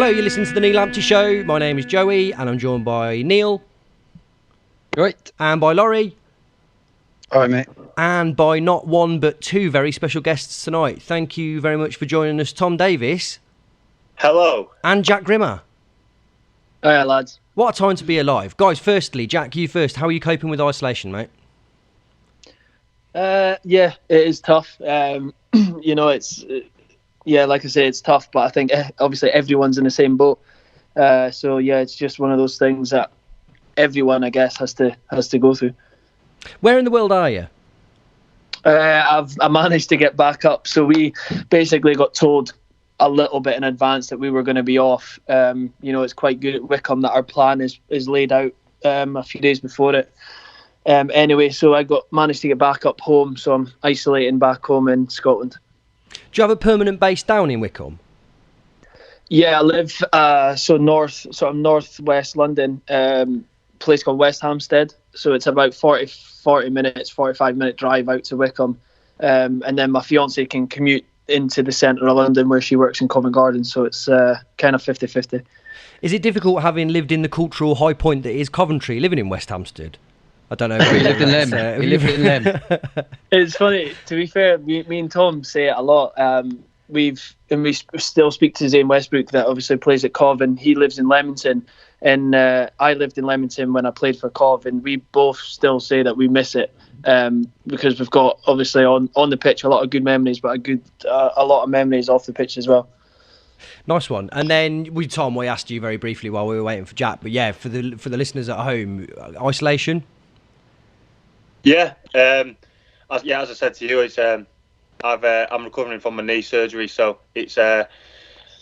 Hello, you're listening to the Nii Lamptey Show. My name is Joey, and I'm joined by Neil. Right. And by Laurie. All right, mate. And by not one, but two very special guests tonight. Thank you very much for joining us, Tom Davies. Hello. And Jack Grimmer. Hiya, lads. What a time to be alive. Guys, firstly, Jack, you first. How are you coping with isolation, mate? Yeah, it is tough. It's... Yeah, like I say, it's tough, but I think obviously everyone's in the same boat. So yeah, it's just one of those things that everyone, I guess, has to go through. Where in the world are you? I managed to get back up. So we basically got told a little bit in advance that we were going to be off. It's quite good at Wycombe that our plan is laid out a few days before it. Anyway, so I managed to get back up home. So I'm isolating back home in Scotland. Do you have a permanent base down in Wycombe? Yeah, I live northwest London, place called West Hampstead. So it's about 45 minute drive out to Wycombe. And then my fiancée can commute into the centre of London where she works in Covent Garden. So it's kind of 50-50. Is it difficult having lived in the cultural high point that is Coventry, living in West Hampstead? I don't know. We lived in Lem. We lived in Lem. It's funny. To be fair, me and Tom say it a lot. We still speak to Zane Westbrook, that obviously plays at Cov, and he lives in Leamington. And I lived in Leamington when I played for Cov, and we both still say that we miss it because we've got obviously on the pitch a lot of good memories, but a lot of memories off the pitch as well. Nice one. And then Tom, we asked you very briefly while we were waiting for Jack, but yeah, for the listeners at home, isolation. Yeah, as I said to you, it's I'm recovering from my knee surgery, so it's the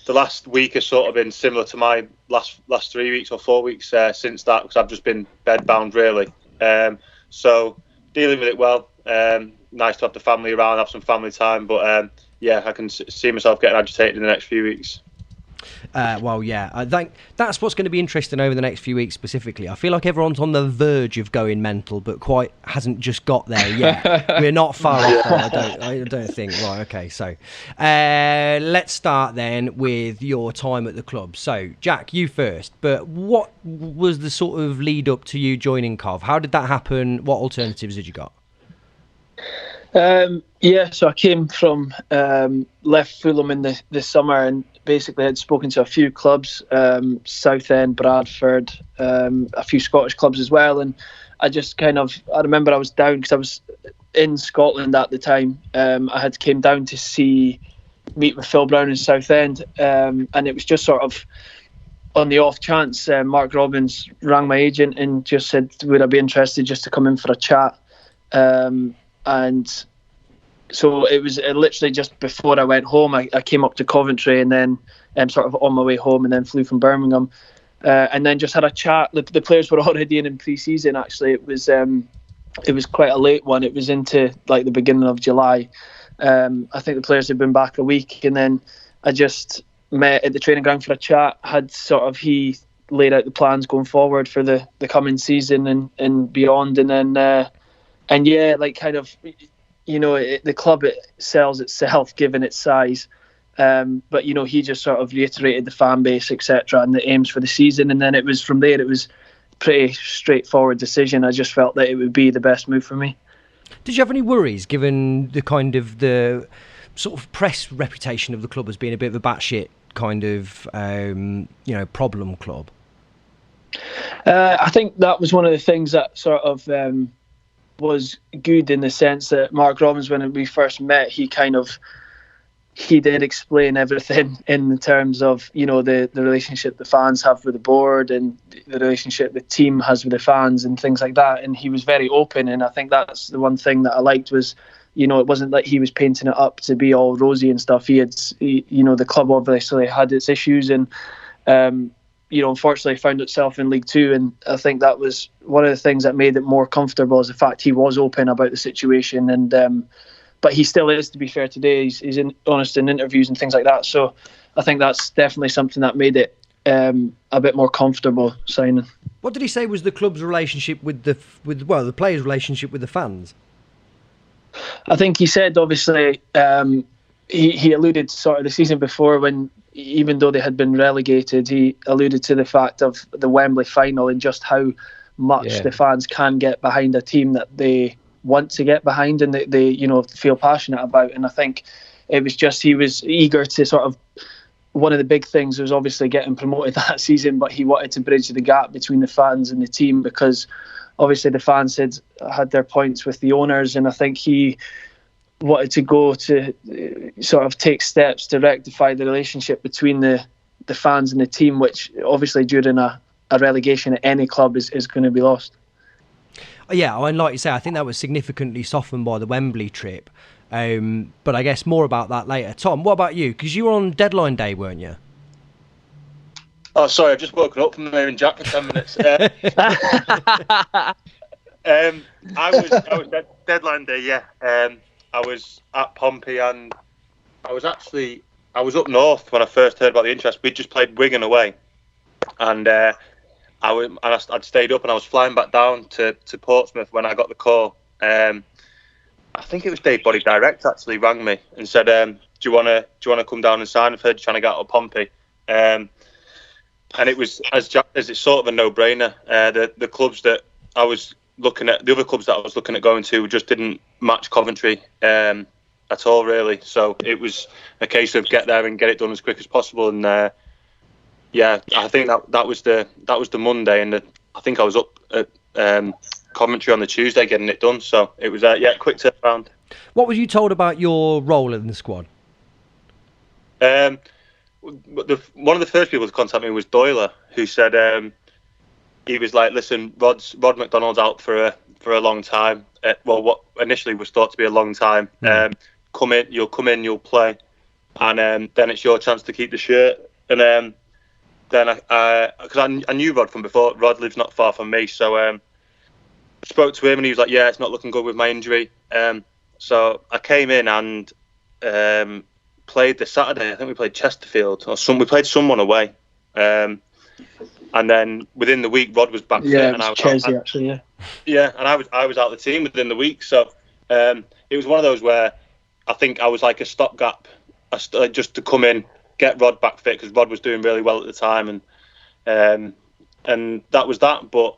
last week has sort of been similar to my last 3 weeks or 4 weeks since that, because I've just been bedbound really. So dealing with it well. Nice to have the family around, have some family time, but I can see myself getting agitated in the next few weeks. I think that's what's going to be interesting over the next few weeks specifically. I feel like everyone's on the verge of going mental, but quite hasn't just got there yet. We're not far off though, I don't think. Right, okay, so let's start then with your time at the club. So, Jack, you first, but what was the sort of lead up to you joining Cov? How did that happen? What alternatives did you got? So I came from left Fulham in the summer, and basically I'd spoken to a few clubs, Southend, Bradford, a few Scottish clubs as well, and I remember I was down because I was in Scotland at the time. I had came down to meet with Phil Brown in Southend, and it was just sort of on the off chance. Mark Robbins rang my agent and just said, would I be interested just to come in for a chat? And so it was literally just before I went home. I came up to Coventry and then sort of on my way home, and then flew from Birmingham, and then just had a chat. The players were already in pre-season. Actually, it was quite a late one. It was into like the beginning of July. I think the players had been back a week, and then I just met at the training ground for a chat. He laid out the plans going forward for the coming season and beyond, and then. The club sells itself given its size. But, he just sort of reiterated the fan base, etc., and the aims for the season. And then it was from there, it was a pretty straightforward decision. I just felt that it would be the best move for me. Did you have any worries given the sort of press reputation of the club as being a bit of a batshit kind of, problem club? I think that was one of the things that sort of... was good in the sense that Mark Robbins, when we first met, he did explain everything in terms of the relationship the fans have with the board and the relationship the team has with the fans and things like that, and he was very open, and I think that's the one thing that I liked was it wasn't like he was painting it up to be all rosy and stuff. The club obviously had its issues, and unfortunately found itself in League Two, and I think that was one of the things that made it more comfortable, is the fact he was open about the situation, and but he still is, to be fair, today. He's honest in interviews and things like that, so I think that's definitely something that made it a bit more comfortable signing. What did he say was the club's relationship with the players' relationship with the fans? I think he said, obviously, he alluded to sort of the season before when, even though they had been relegated, he alluded to the fact of the Wembley final and just how much the fans can get behind a team that they want to get behind and they feel passionate about. And I think it was just, he was eager to sort of, one of the big things was obviously getting promoted that season, but he wanted to bridge the gap between the fans and the team, because obviously the fans had their points with the owners, and I think he wanted to go to sort of take steps to rectify the relationship between the fans and the team, which obviously during a relegation at any club is going to be lost. Yeah, and like you say, I think that was significantly softened by the Wembley trip. But I guess more about that later. Tom, what about you? Because you were on deadline day, weren't you? Oh, sorry, I've just woken up from hearing Jack for 10 minutes. I was deadline day, yeah. I was at Pompey, and I was up north when I first heard about the interest. We'd just played Wigan away, and I'd stayed up, and I was flying back down to Portsmouth when I got the call. I think it was Dave Body Direct actually rang me and said, "Do you want to come down and sign? I've heard you're trying to get out of Pompey." And it was, as Jack says, it's sort of a no-brainer. The clubs that I was looking at, the other clubs that I was looking at going to, just didn't match Coventry at all, really. So it was a case of get there and get it done as quick as possible. And I think that was the Monday, and I think I was up at Coventry on the Tuesday getting it done. So it was quick turnaround. What were you told about your role in the squad? One of the first people to contact me was Doyler, who said he was like, "Listen, Rod McDonald's out for a long time. What initially was thought to be a long time. Come in, you'll play, and then it's your chance to keep the shirt." And then because I knew Rod from before. Rod lives not far from me, so I spoke to him, and he was like, "Yeah, it's not looking good with my injury." So I came in and played the Saturday. I think we played Chesterfield we played someone away, and then within the week Rod was back fit, and I was Chelsea, actually, and I was out of the team within the week. So it was one of those where I think I was like a stopgap, just to come in, get Rod back fit, because Rod was doing really well at the time, and that was that. But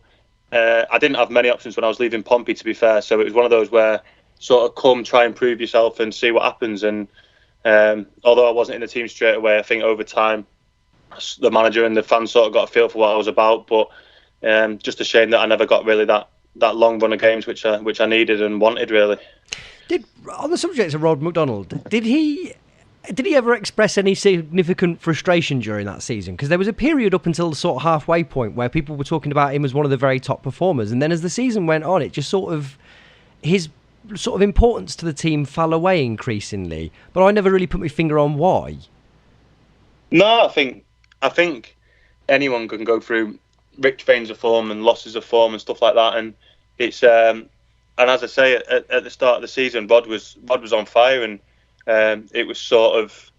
I didn't have many options when I was leaving Pompey, to be fair. So it was one of those where sort of come, try and prove yourself and see what happens. And although I wasn't in the team straight away, I think over time the manager and the fans sort of got a feel for what I was about. But just a shame that I never got really that long run of games which I needed and wanted, really. On the subject of Rod McDonald, did he ever express any significant frustration during that season? Because there was a period up until the sort of halfway point where people were talking about him as one of the very top performers, and then as the season went on, it just sort of, his sort of importance to the team fell away increasingly. But I never really put my finger on why. No, I think anyone can go through rich veins of form and losses of form and stuff like that, and it's and as I say, at the start of the season, Rod was on fire, and it was sort of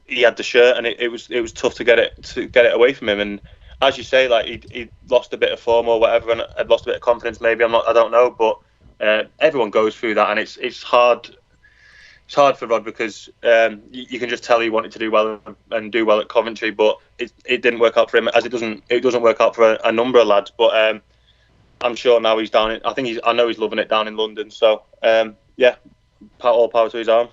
he had the shirt, and it was tough to get it away from him. And as you say, like he lost a bit of form or whatever, and had lost a bit of confidence. Maybe I don't know, but everyone goes through that, and it's hard. It's hard for Rod because you can just tell he wanted to do well and do well at Coventry, but it didn't work out for him, as it doesn't work out for a number of lads. But I'm sure now he's down. I know he's loving it down in London. So all power to his arm.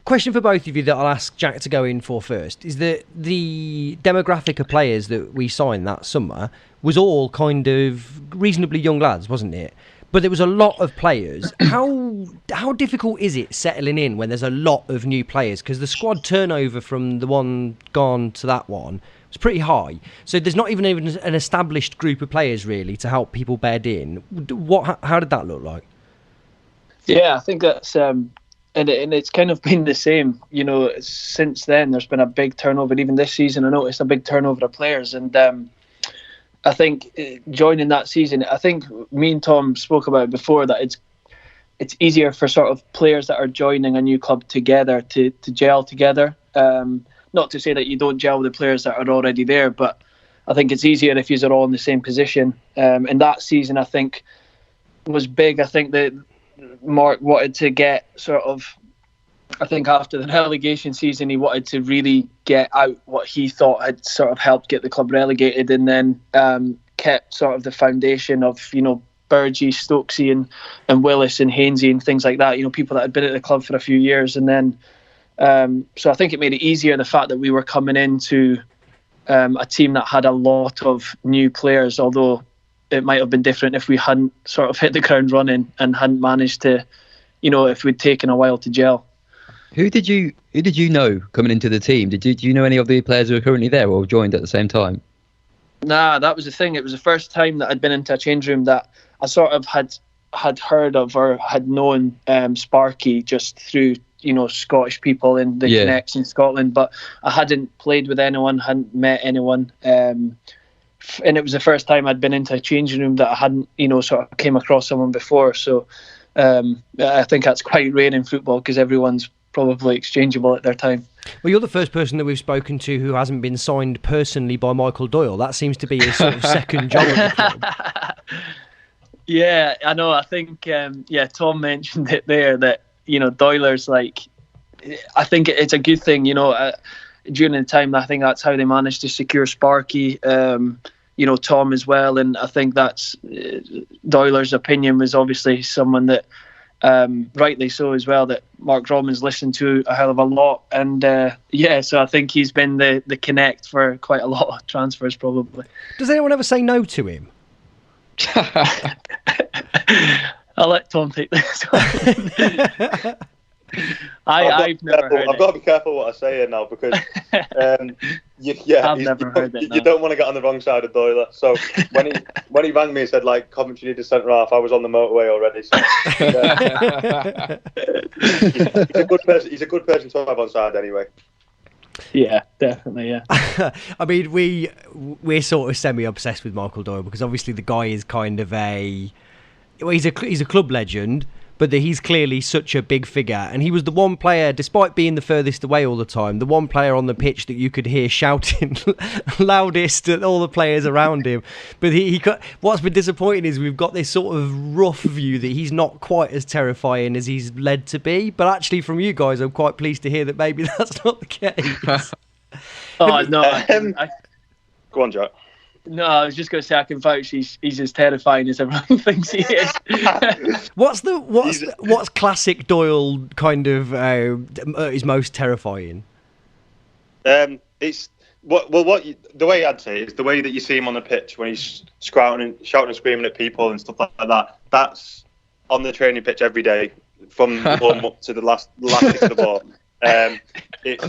Question for both of you that I'll ask Jack to go in for first is that the demographic of players that we signed that summer was all kind of reasonably young lads, wasn't it? But there was a lot of players. How difficult is it settling in when there's a lot of new players? Because the squad turnover from the one gone to that one was pretty high. So there's not even an established group of players really to help people bed in. How did that look like? Yeah, I think that's and it's kind of been the same. You know, since then there's been a big turnover. Even this season, I noticed a big turnover of players, and I think joining that season, I think me and Tom spoke about it before, that it's easier for sort of players that are joining a new club together to gel together. Not to say that you don't gel with the players that are already there, but I think it's easier if you're all in the same position. And that season, I think, was big. I think that Mark wanted to get sort of I think after the relegation season, he wanted to really get out what he thought had sort of helped get the club relegated, and then kept sort of the foundation of, Burgess, Stokesy and Willis and Hainsey and things like that, people that had been at the club for a few years. And then, so I think it made it easier, the fact that we were coming into a team that had a lot of new players, although it might have been different if we hadn't sort of hit the ground running and hadn't managed to, if we'd taken a while to gel. Who did you know coming into the team? Do you know any of the players who are currently there or joined at the same time? Nah, that was the thing. It was the first time that I'd been into a change room that I sort of had heard of or had known Sparky just through, Scottish people in the connects in Scotland, but I hadn't played with anyone, hadn't met anyone, and it was the first time I'd been into a changing room that I hadn't, sort of came across someone before. So I think that's quite rare in football because everyone's probably exchangeable at their time. Well, you're the first person that we've spoken to who hasn't been signed personally by Michael Doyle. That seems to be his sort of second job at the club. Yeah, I know. I think, Tom mentioned it there that, Doyler's like, I think it's a good thing, during the time. I think that's how they managed to secure Sparky, Tom as well. And I think that's Doyler's opinion was obviously someone that, rightly so as well, that Mark Robins listened to a hell of a lot. And so I think he's been the connect for quite a lot of transfers probably. Does anyone ever say no to him? I'll let Tom take this one. I've never heard it. I've got to be careful what I say here now because I've never heard it. You don't want to get on the wrong side of Doyle. So when he rang me and said like Coventry need a centre half, I was on the motorway already. So, he's a good person. He's a good person to have on side anyway. Yeah, definitely. Yeah. I mean, we're sort of semi-obsessed with Michael Doyle because obviously the guy is kind of he's a club legend, but he's clearly such a big figure, and he was the one player, despite being the furthest away all the time, the one player on the pitch that you could hear shouting loudest at all the players around him. But what's been disappointing is we've got this sort of rough view that he's not quite as terrifying as he's led to be. But actually, from you guys, I'm quite pleased to hear that maybe that's not the case. Oh no! Go on, Jack. No, I was just going to say I can vouch he's as terrifying as everyone thinks he is. What's classic Doyle kind of is most terrifying? The way I'd say it is the way that you see him on the pitch when he's shouting and screaming at people and stuff like that. That's on the training pitch every day from the warm up to the last kick of the ball. If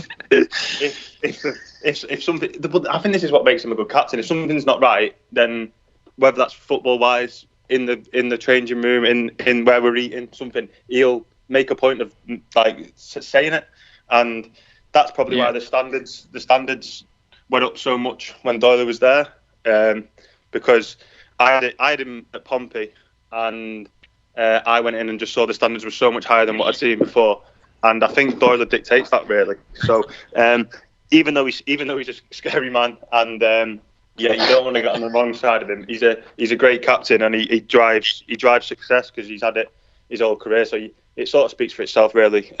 something, I think this is what makes him a good captain. If something's not right, then whether that's football wise, in the changing room, in where we're eating something, he'll make a point of like saying it, and that's probably why the standards went up so much when Doyle was there, because I had him at Pompey, and I went in and just saw the standards were so much higher than what I'd seen before. And I think Doyle dictates that really. So even though he's a scary man, and you don't want to get on the wrong side of him. He's a great captain, and he drives success because he's had it his whole career. So it sort of speaks for itself really,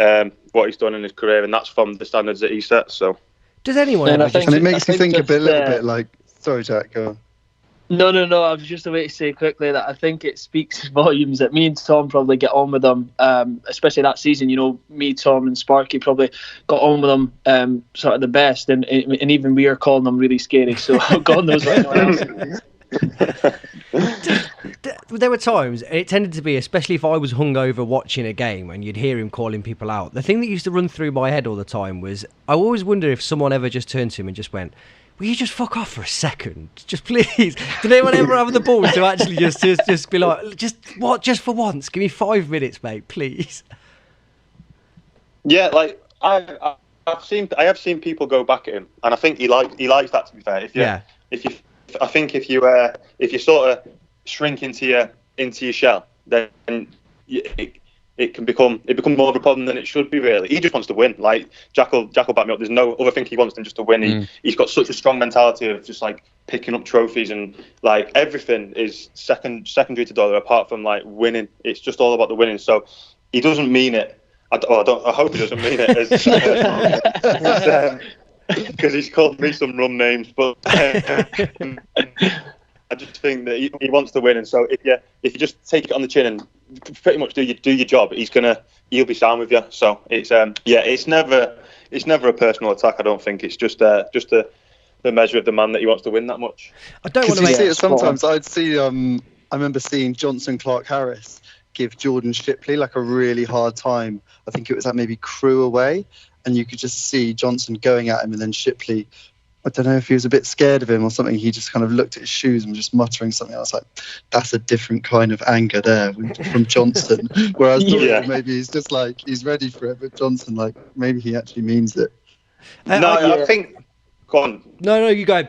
what he's done in his career, and that's from the standards that he sets. So does anyone? And it makes me think a little bit like. Sorry, Jack. Go on. No. I was just about to say quickly that I think it speaks volumes that me and Tom probably get on with them, especially that season. Me, Tom, and Sparky probably got on with them sort of the best, and even we are calling them really scary. So God knows what anyone else. There were times, and it tended to be, especially if I was hungover watching a game, and you'd hear him calling people out. The thing that used to run through my head all the time was, I always wonder if someone ever just turned to him and just went, will you just fuck off for a second? Just please. Did anyone ever have the balls to actually just be like, just for once, give me 5 minutes, mate, please? Yeah, like I have seen people go back at him, and I think he likes that. To be fair, if you sort of shrink into your shell, then it can become more of a problem than it should be. Really, he just wants to win. Like Jack will back me up. There's no other thing he wants than just to win. He's got such a strong mentality of just like picking up trophies, and like everything is secondary to Doyle apart from like winning. It's just all about the winning. So he doesn't mean it, I hope he doesn't mean it because he's called me some rum names, but I just think that he wants to win, and so if you just take it on the chin and pretty much do your job, he'll be sound with you. So it's never a personal attack. I don't think it's just the measure of the man that he wants to win that much. I don't want to see it sometimes. I'd see. I remember seeing Johnson Clark Harris give Jordan Shipley like a really hard time. I think it was at maybe Crewe away, and you could just see Johnson going at him, and then Shipley, I don't know if he was a bit scared of him or something, he just kind of looked at his shoes and was just muttering something. I was like, that's a different kind of anger there from Johnson. Whereas maybe he's just like, he's ready for it, but Johnson, like, maybe he actually means it. I think... Go on. No, you go.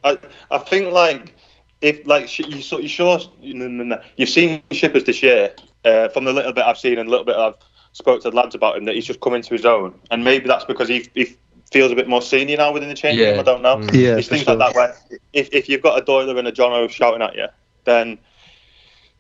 I think, like, if like you've seen Shippers this year, from the little bit I've seen and a little bit I've spoke to the lads about him, that he's just come into his own, and maybe that's because he feels a bit more senior now within the changing room. I don't know. Yeah, it's things like that where if you've got a Doyler and a Jono shouting at you, then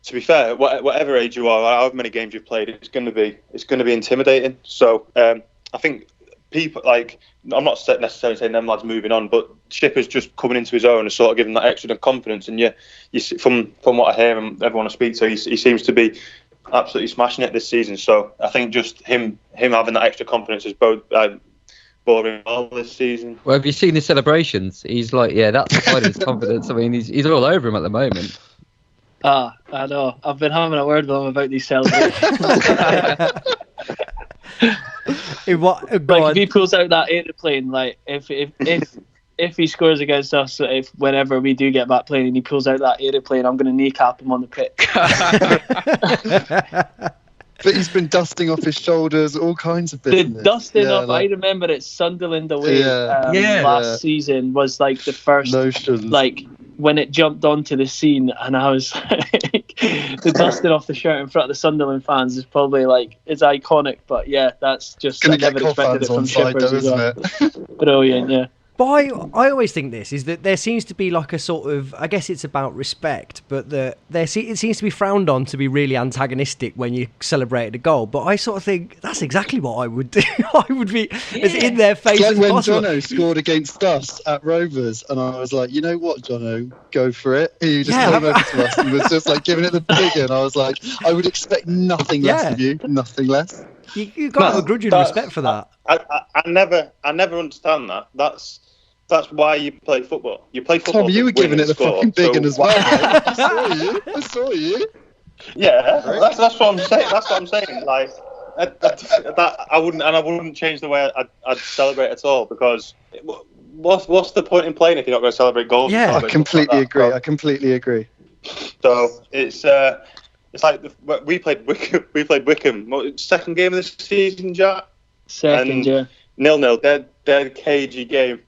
to be fair, whatever age you are, however many games you've played, it's going to be intimidating. So I think people, like, I'm not necessarily saying them lads moving on, but Shipper's just coming into his own and sort of giving that extra confidence. And you see, from what I hear and everyone I speak to, he seems to be absolutely smashing it this season. So I think just him having that extra confidence is both boring all this season. Well, have you seen his celebrations? He's like, that's part of his confidence. I mean, he's all over him at the moment. I know. I've been having a word with him about these celebrations. If he pulls out that aeroplane, like if he scores against us, whenever we do get back playing and he pulls out that aeroplane, I'm going to kneecap him on the pitch. But he's been dusting off his shoulders, all kinds of business. The dusting off, I remember at Sunderland away last season was like the first, notions. Like when it jumped onto the scene, and I was like, the dusting off the shirt in front of the Sunderland fans is probably like, it's iconic. But that's just, I never expected it from Shippers as well. Brilliant, yeah. But I always think this is that there seems to be like a sort of, I guess it's about respect, but it seems to be frowned on to be really antagonistic when you celebrated a goal. But I sort of think that's exactly what I would do. I would be as in their face it's like as when possible. Jono scored against us at Rovers, and I was like, you know what, Jono, go for it. He just came over to us and was just like giving it the big, and I was like, I would expect nothing less of you, nothing less. You got to have a grudging respect for that. I never understand that. That's why you play football. You play football. Tom, you were giving it the fucking big one as well. I saw you. Yeah, that's what I'm saying. That's what I'm saying. Like that, I wouldn't change the way I'd celebrate at all, because what's the point in playing if you're not going to celebrate goals? Yeah, I completely agree. So it's like we played Wickham. Second game of the season, Jack. Second, yeah. 0-0. Dead cagey game.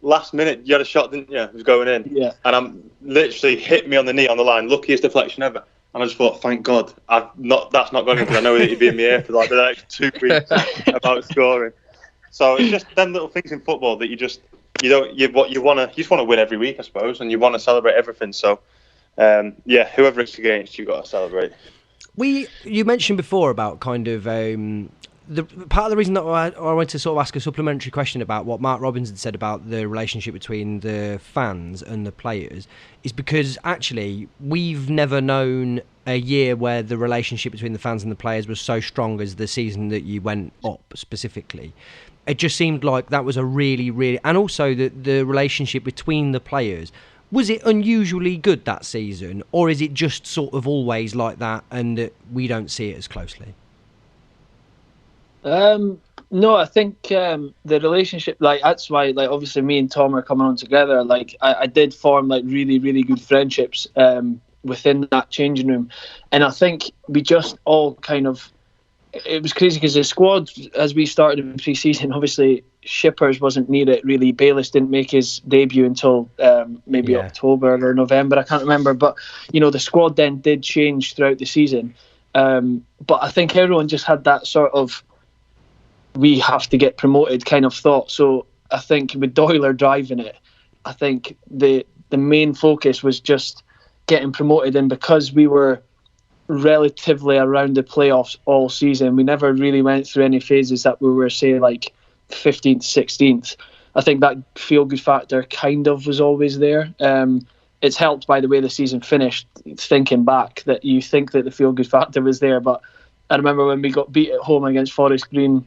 Last minute, you had a shot, didn't you? It was going in. Yeah. And I'm literally hit me on the knee on the line. Luckiest deflection ever. And I just thought, thank God, that's not going in, because I know that he'd be in the air for like the next 2 weeks about scoring. So it's just them little things in football that you just want to win every week, I suppose, and you want to celebrate everything. So whoever it's against, you've got to celebrate. You mentioned before about kind of the part of the reason that I wanted to sort of ask a supplementary question about what Mark Robinson said about the relationship between the fans and the players is because actually we've never known a year where the relationship between the fans and the players was so strong as the season that you went up specifically. It just seemed like that was a really, really... And also the relationship between the players. Was it unusually good that season, or is it just sort of always like that and that we don't see it as closely? No, I think the relationship, like, that's why, like, obviously me and Tom are coming on together. Like, I did form like really, really good friendships within that changing room, and I think we just all kind of, it was crazy because the squad, as we started in pre-season, obviously Shippers wasn't near it really. Bayless didn't make his debut until maybe October or November, I can't remember, but the squad then did change throughout the season, but I think everyone just had that sort of we have to get promoted kind of thought. So I think with Doyler driving it, I think the main focus was just getting promoted, and because we were relatively around the playoffs all season. We never really went through any phases that we were, say, like 15th, 16th. I think that feel-good factor kind of was always there. It's helped by the way the season finished, thinking back, that you think that the feel-good factor was there. But I remember when we got beat at home against Forest Green,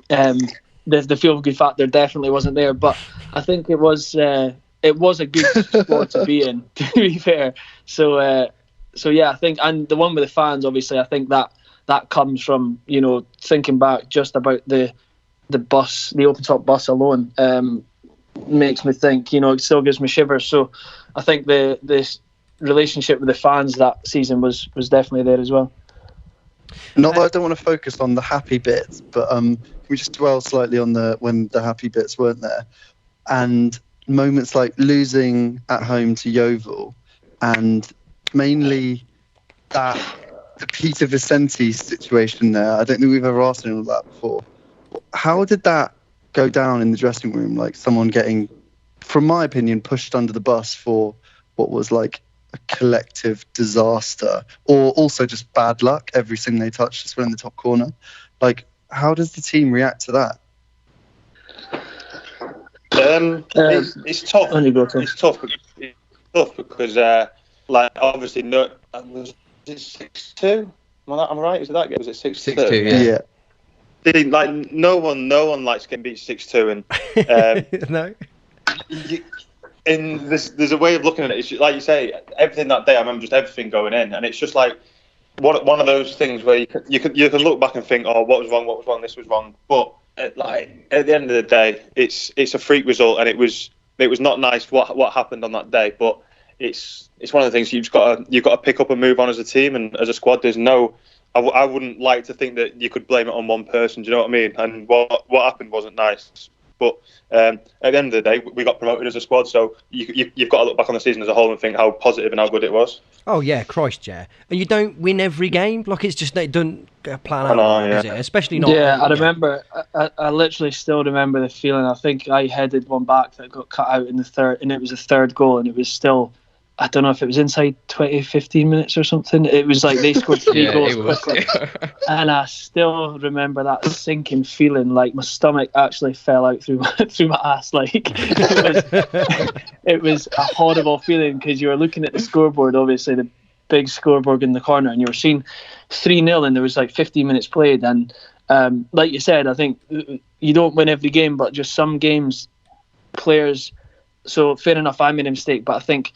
the feel-good factor definitely wasn't there. But I think it was a good squad to be in, to be fair. So yeah, I think, and the one with the fans, obviously, I think that comes from, you know, thinking back just about the bus, the open top bus alone, makes me think, you know, it still gives me shivers. So I think this relationship with the fans that season was definitely there as well. Not that I don't want to focus on the happy bits, but can we just dwell slightly on when the happy bits weren't there, and moments like losing at home to Yeovil, and mainly the Peter Vicente situation there. I don't think we've ever asked anyone that before. How did that go down in the dressing room? Like someone getting, from my opinion, pushed under the bus for what was like a collective disaster, or also just bad luck. Everything they touched just went in the top corner. Like, how does the team react to that? It's tough. It's tough because, like, obviously, was it 6-2? Am I right? Is it that game? Was it 6-2? 6-2, yeah. Like, no one likes getting beat 6-2, and No. There's a way of looking at it. It's just, like you say, everything that day. I remember just everything going in, and it's just like one of those things where you can look back and think, oh, what was wrong, this was wrong. But at the end of the day, it's a freak result, and it was not nice what happened on that day. But it's one of the things you've got to pick up and move on as a team and as a squad. There's no. I wouldn't like to think that you could blame it on one person. Do you know what I mean? And what happened wasn't nice. But at the end of the day, we got promoted as a squad, so you've got to look back on the season as a whole and think how positive and how good it was. Oh yeah, Christ, yeah. And you don't win every game. Like, it's just, it doesn't plan out, is it? Especially not. Yeah, I remember. I literally still remember the feeling. I think I headed one back that got cut out in the third, and it was a third goal, and it was still, I don't know if it was inside 15 minutes or something. It was like they scored 3 goals quickly. And I still remember that sinking feeling, like my stomach actually fell out through my ass. Like, it was a horrible feeling, because you were looking at the scoreboard, obviously the big scoreboard in the corner, and you were seeing 3-0 and there was like 15 minutes played. And like you said, I think you don't win every game, but just some games, players, so fair enough, I made a mistake, but I think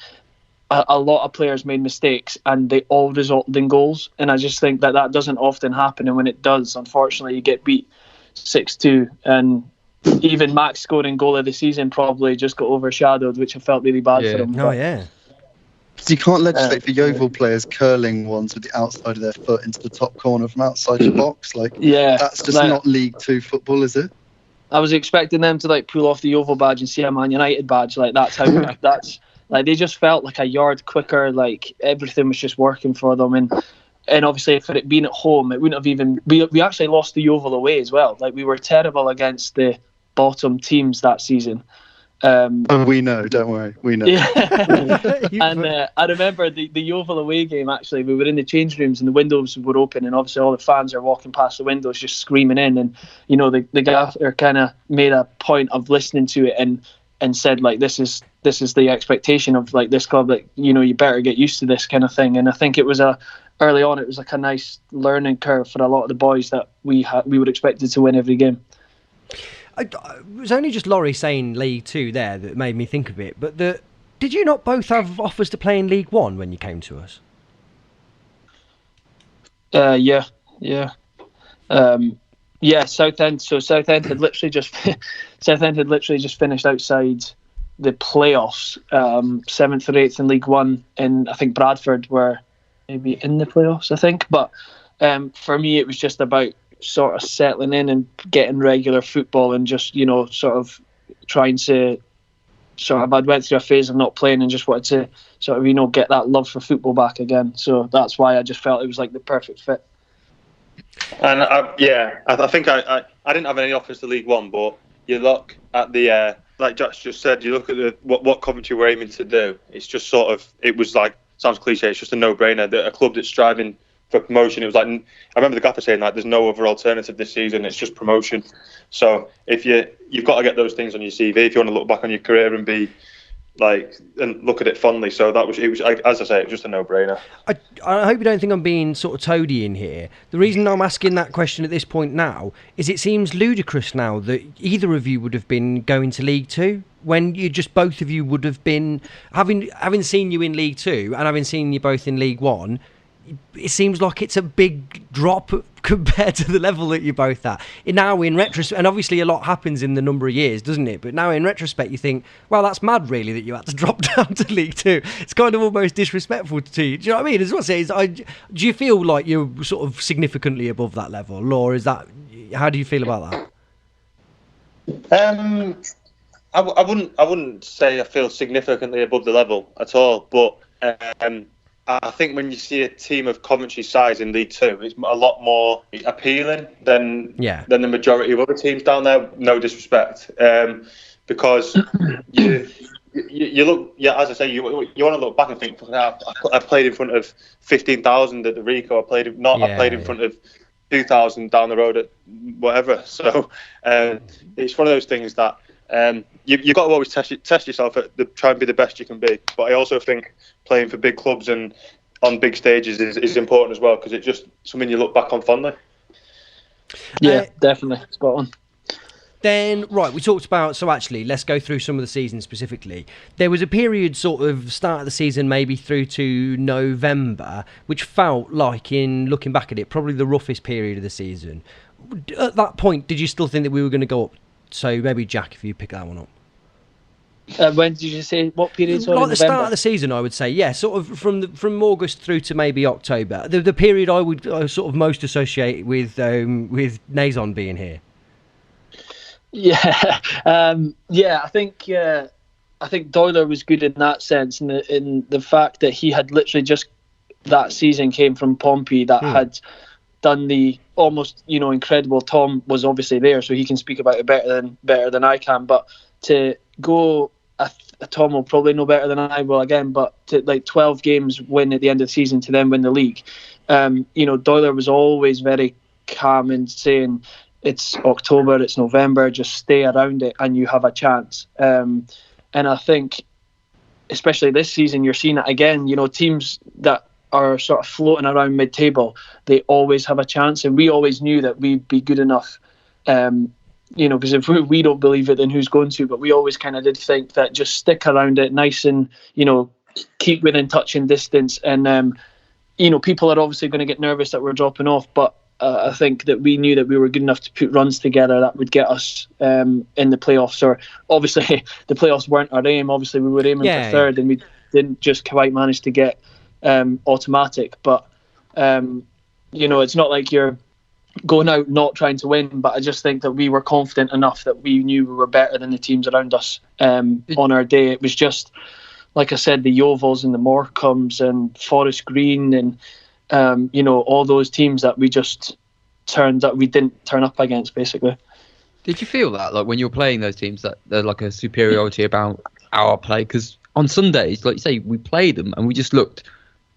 a lot of players made mistakes and they all resulted in goals, and I just think that doesn't often happen, and when it does, unfortunately, you get beat 6-2, and even Max scoring goal of the season probably just got overshadowed, which I felt really bad for him. Oh yeah. Because you can't legislate for Yeovil players curling ones with the outside of their foot into the top corner from outside the box. Like, that's just not League 2 football, is it? I was expecting them to like pull off the Yeovil badge and see a Man United badge. Like, that's how like, they just felt like a yard quicker. Like, everything was just working for them, and obviously for it being at home, it wouldn't have even. We actually lost the Yeovil away as well. Like, we were terrible against the bottom teams that season. We know, don't worry, we know. Yeah. And I remember the Yeovil away game, actually, we were in the change rooms and the windows were open, and obviously all the fans are walking past the windows just screaming in, and, you know, the gaffer kind of made a point of listening to it and said, like, this is the expectation of, like, this club, like, you know, you better get used to this kind of thing. And I think it was early on, it was like a nice learning curve for a lot of the boys that we were expected to win every game. It was only just Laurie saying League 2 there that made me think of it. But did you not both have offers to play in League 1 when you came to us? Yeah. Southend. So Southend had literally just finished outside the playoffs, 7th or 8th in League 1, and I think Bradford were maybe in the playoffs, I think. But for me, it was just about sort of settling in and getting regular football, and just, you know, sort of trying to I'd went through a phase of not playing and just wanted to sort of, you know, get that love for football back again. So that's why I just felt it was like the perfect fit. And I think I didn't have any offers to League 1, but you look at the like Jack's just said, you look at what Coventry were aiming to do. It's just it was like sounds cliche, it's just a no-brainer that a club that's striving for promotion, it was like, I remember the gaffer saying like, there's no other alternative this season, it's just promotion. So if you've got to get those things on your CV if you want to look back on your career and be like, and look at it fondly. So it was as I say, it was just a no-brainer. I hope you don't think I'm being sort of toady in here. The reason I'm asking that question at this point now is it seems ludicrous now that either of you would have been going to League Two, when you just both of you would have been having seen you in League Two and having seen you both in League One. It seems like it's a big drop compared to the level that you're both at. Now, in retrospect, and obviously a lot happens in the number of years, doesn't it? But now, in retrospect, you think, well, that's mad, really, that you had to drop down to League Two. It's kind of almost disrespectful to you. Do you know what I mean? As what I say, do you feel like you're sort of significantly above that level, or is that? How do you feel about that? I wouldn't say I feel significantly above the level at all, but. I think when you see a team of Coventry's size in League Two, it's a lot more appealing than the majority of other teams down there. No disrespect, because you look, as I say, you want to look back and think, I played in front of 15,000 at the Rico. I played in front of 2,000 down the road at whatever. So it's one of those things that. You've got to always test yourself try and be the best you can be. But I also think playing for big clubs and on big stages is important as well, because it's just something you look back on fondly. Yeah, definitely. Spot on. Then, right, we talked about, so actually, let's go through some of the season specifically. There was a period sort of start of the season, maybe through to November, which felt like, in looking back at it, probably the roughest period of the season. At that point, did you still think that we were going to go up? So maybe, Jack, if you pick that one up. When did you say, what period? Like the start of the season, I would say, yeah, sort of from August through to maybe October. The period I would sort of most associate with Nazon being here. Yeah, I think Doyler was good in that sense, in the fact that he had literally just that season came from Pompey that had done the almost incredible. Tom was obviously there, so he can speak about it better than I can. But to go, Tom will probably know better than I will again. But to 12 games win at the end of the season to then win the league, Doyler was always very calm and saying, it's October, it's November, just stay around it and you have a chance. And I think, especially this season, you're seeing it again. Teams that are sort of floating around mid-table, they always have a chance, and we always knew that we'd be good enough. Because if we don't believe it, then who's going to? But we always kind of did think that just stick around it, nice and keep within touching distance. And people are obviously going to get nervous that we're dropping off, but I think that we knew that we were good enough to put runs together that would get us in the playoffs. Or obviously the playoffs weren't our aim. Obviously we were aiming for third, and we didn't just quite manage to get automatic. But it's not like you're going out not trying to win. But I just think that we were confident enough that we knew we were better than the teams around us on our day. It was just, like I said, the Yeovils and the Morecambes and Forest Green and all those teams that we didn't turn up against, basically. Did you feel that, like when you're playing those teams, that there's like a superiority about our play? Because on Sundays, like you say, we played them and we just looked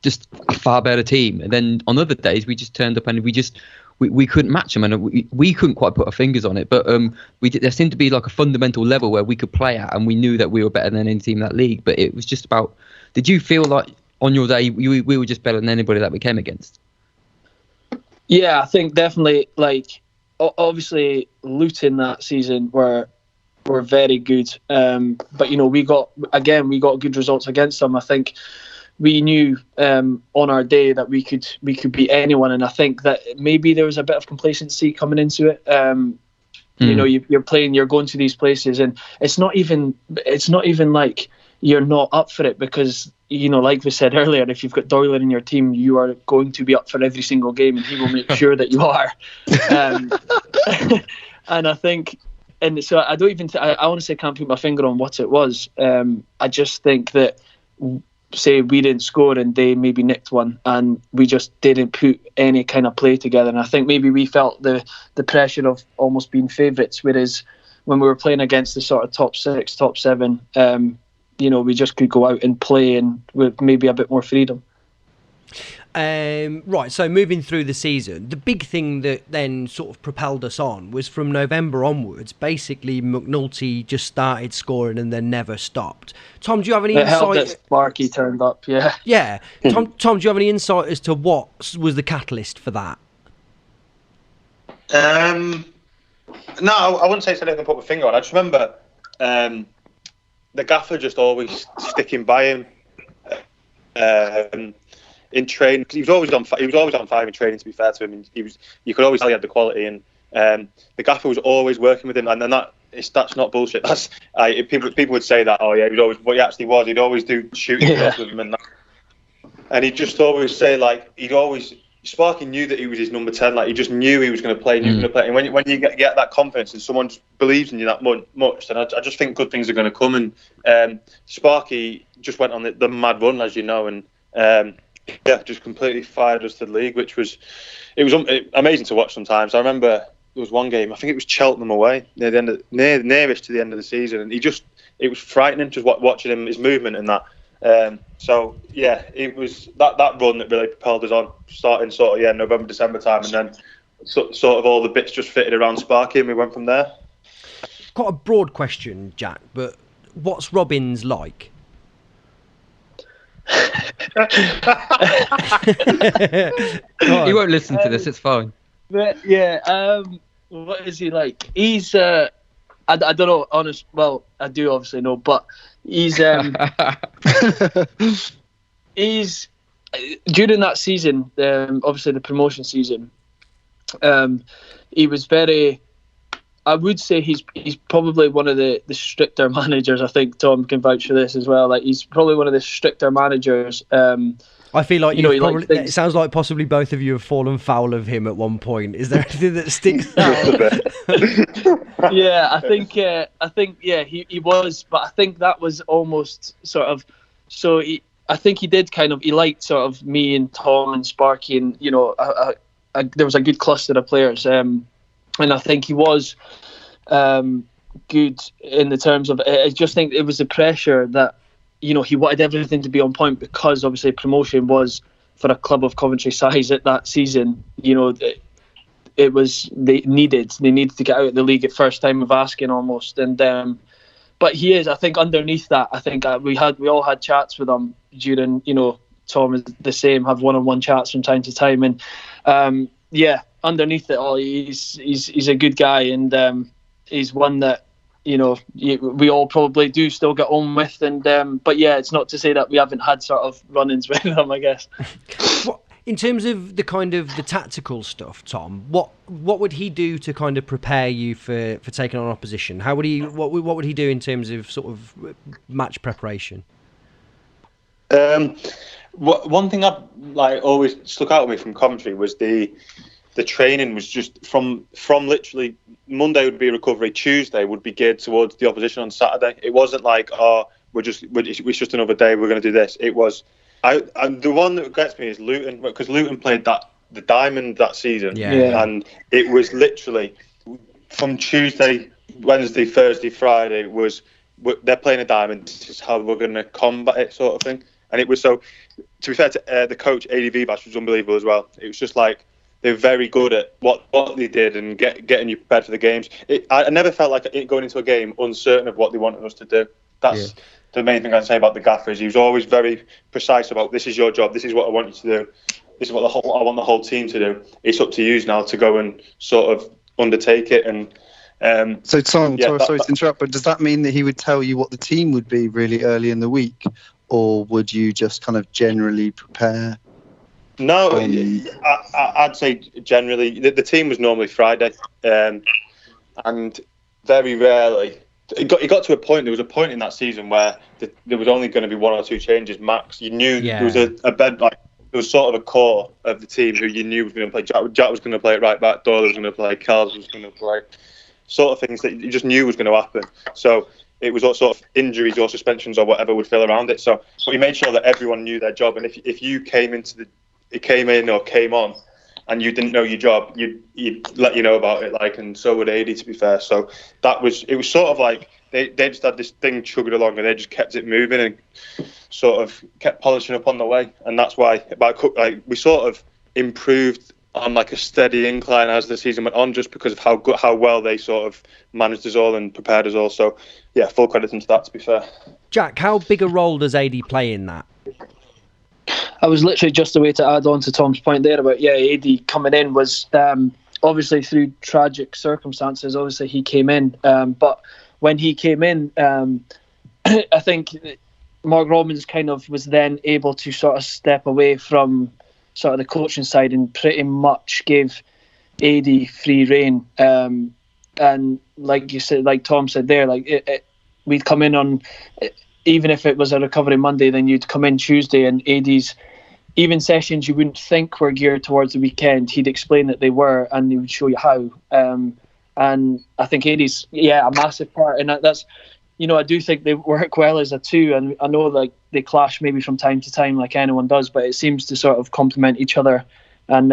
just a far better team. And then on other days, we just turned up and we couldn't match them, and we couldn't quite put our fingers on it. But there seemed to be like a fundamental level where we could play at, and we knew that we were better than any team in that league. But it was just about, did you feel like on your day we were just better than anybody that we came against? Yeah, I think definitely. Like, obviously, Luton that season were very good. But we got good results against them. I think we knew on our day that we could beat anyone, and I think that maybe there was a bit of complacency coming into it. You're going to these places, and it's not even like you're not up for it, because like we said earlier, if you've got Doyler in your team, you are going to be up for every single game, and he will make sure that you are. And I think, and so I don't even I honestly can't put my finger on what it was. I just think that, say we didn't score and they maybe nicked one, and we just didn't put any kind of play together. And I think maybe we felt the pressure of almost being favourites, whereas when we were playing against the sort of top 6, top 7, we just could go out and play and with maybe a bit more freedom. Right, so moving through the season, the big thing that then sort of propelled us on was from November onwards. Basically, McNulty just started scoring and then never stopped. Tom, do you have any insight? It helped that Sparky turned up, yeah. Yeah. Tom, do you have any insight as to what was the catalyst for that? No, I wouldn't say something I can put my finger on. I just remember the gaffer just always sticking by him. In training, because he was always on fire in training. To be fair to him, you could always tell he had the quality, and the gaffer was always working with him. And then that's not bullshit. That's people would say that. Oh yeah, he actually was. He'd always do shooting with him, and he'd just always say Sparky knew that he was his number 10. Like he just knew he was going to play. And when you get that confidence and someone just believes in you that much, then I just think good things are going to come. And Sparky just went on the mad run, as you know, and. Just completely fired us to the league, which was amazing to watch sometimes. I remember there was one game, I think it was Cheltenham away, nearest to the end of the season, and it was frightening just watching him, his movement and that. It was that run that really propelled us on, starting sort of November, December time, and then sort of all the bits just fitted around Sparky, and we went from there. Quite a broad question, Jack, but what's Robins like? He won't listen to this, it's fine. But what is he like? He's I don't know, honest. Well, I do obviously know, but he's he's during that season, obviously the promotion season, he was very. I would say he's probably one of the stricter managers. I think Tom can vouch for this as well. Like he's probably one of the stricter managers. I feel like it sounds like possibly both of you have fallen foul of him at one point. Is there anything that sticks out? Yeah, I think he was, but I think that was almost sort of. So I think he did kind of. He liked sort of me and Tom and Sparky, and there was a good cluster of players. And I think he was good in the terms of. I just think it was the pressure that he wanted everything to be on point, because obviously promotion was for a club of Coventry size at that season. It was they needed to get out of the league at first time of asking almost. And but he is. I think underneath that, I think we all had chats with him during. Tom is the same. Have one-on-one chats from time to time, and underneath it all, he's a good guy, and he's one that we all probably do still get on with. And but it's not to say that we haven't had sort of run-ins with him, I guess. In terms of the kind of the tactical stuff, Tom, what would he do to kind of prepare you for taking on opposition? What would he do in terms of sort of match preparation? One thing I've always stuck out with me from Coventry was the training was just from literally Monday would be recovery, Tuesday would be geared towards the opposition on Saturday. It wasn't like it's just another day, we're going to do this. It was and the one that gets me is Luton, because Luton played the Diamond that season, and it was literally from Tuesday, Wednesday, Thursday, Friday they're playing a Diamond. This is how we're going to combat it, sort of thing. And it was so. To be fair to the coach, ADV Bash was unbelievable as well. It was just like. They're very good at what they did and getting you prepared for the games. I never felt like going into a game uncertain of what they wanted us to do. That's the main thing I'd say about the gaffer. Is he was always very precise about, this is your job, this is what I want you to do, this is what I want the whole team to do. It's up to you now to go and sort of undertake it. And so Tom, sorry to interrupt, but does that mean that he would tell you what the team would be really early in the week, or would you just kind of generally prepare? No, I'd say generally the team was normally Friday, and very rarely it got to a point. There was a point in that season where there was only going to be one or two changes max. You knew there was a bed, like there was sort of a core of the team who you knew was going to play. Jack was going to play at right back. Doyle was going to play. Carls was going to play. Sort of things that you just knew was going to happen. So it was all sort of injuries or suspensions or whatever would fill around it. So we made sure that everyone knew their job. And if you came in or came on and you didn't know your job, you'd let you know about it, and so would AD, to be fair. So it was sort of like they just had this thing chugging along, and they just kept it moving and sort of kept polishing up on the way. And that's why we sort of improved on like a steady incline as the season went on, just because of how well they sort of managed us all and prepared us all. So yeah, full credit into that, to be fair. Jack, how big a role does AD play in that? I was literally just a way to add on to Tom's point there about AD coming in was obviously through tragic circumstances. Obviously he came in, but when he came in, I think Mark Robbins kind of was then able to sort of step away from sort of the coaching side and pretty much gave AD free rein. And like you said, like Tom said there, like we'd come in on, even if it was a recovery Monday, then you'd come in Tuesday, and AD's even sessions you wouldn't think were geared towards the weekend, he'd explain that they were, and he would show you how. And I think AD's a massive part, and that's, I do think they work well as a two, and I know like they clash maybe from time to time like anyone does, but it seems to sort of complement each other. And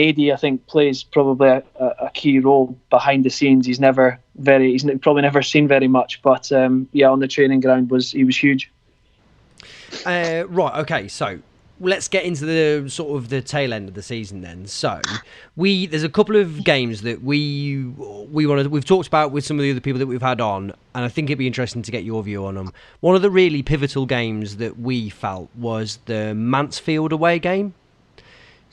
AD, I think, plays probably a key role behind the scenes. He's probably never seen very much, but on the training ground he was huge. Right, okay, so let's get into the sort of the tail end of the season then. So there's a couple of games that we've talked about with some of the other people that we've had on, and I think it'd be interesting to get your view on them. One of the really pivotal games that we felt was the Mansfield away game.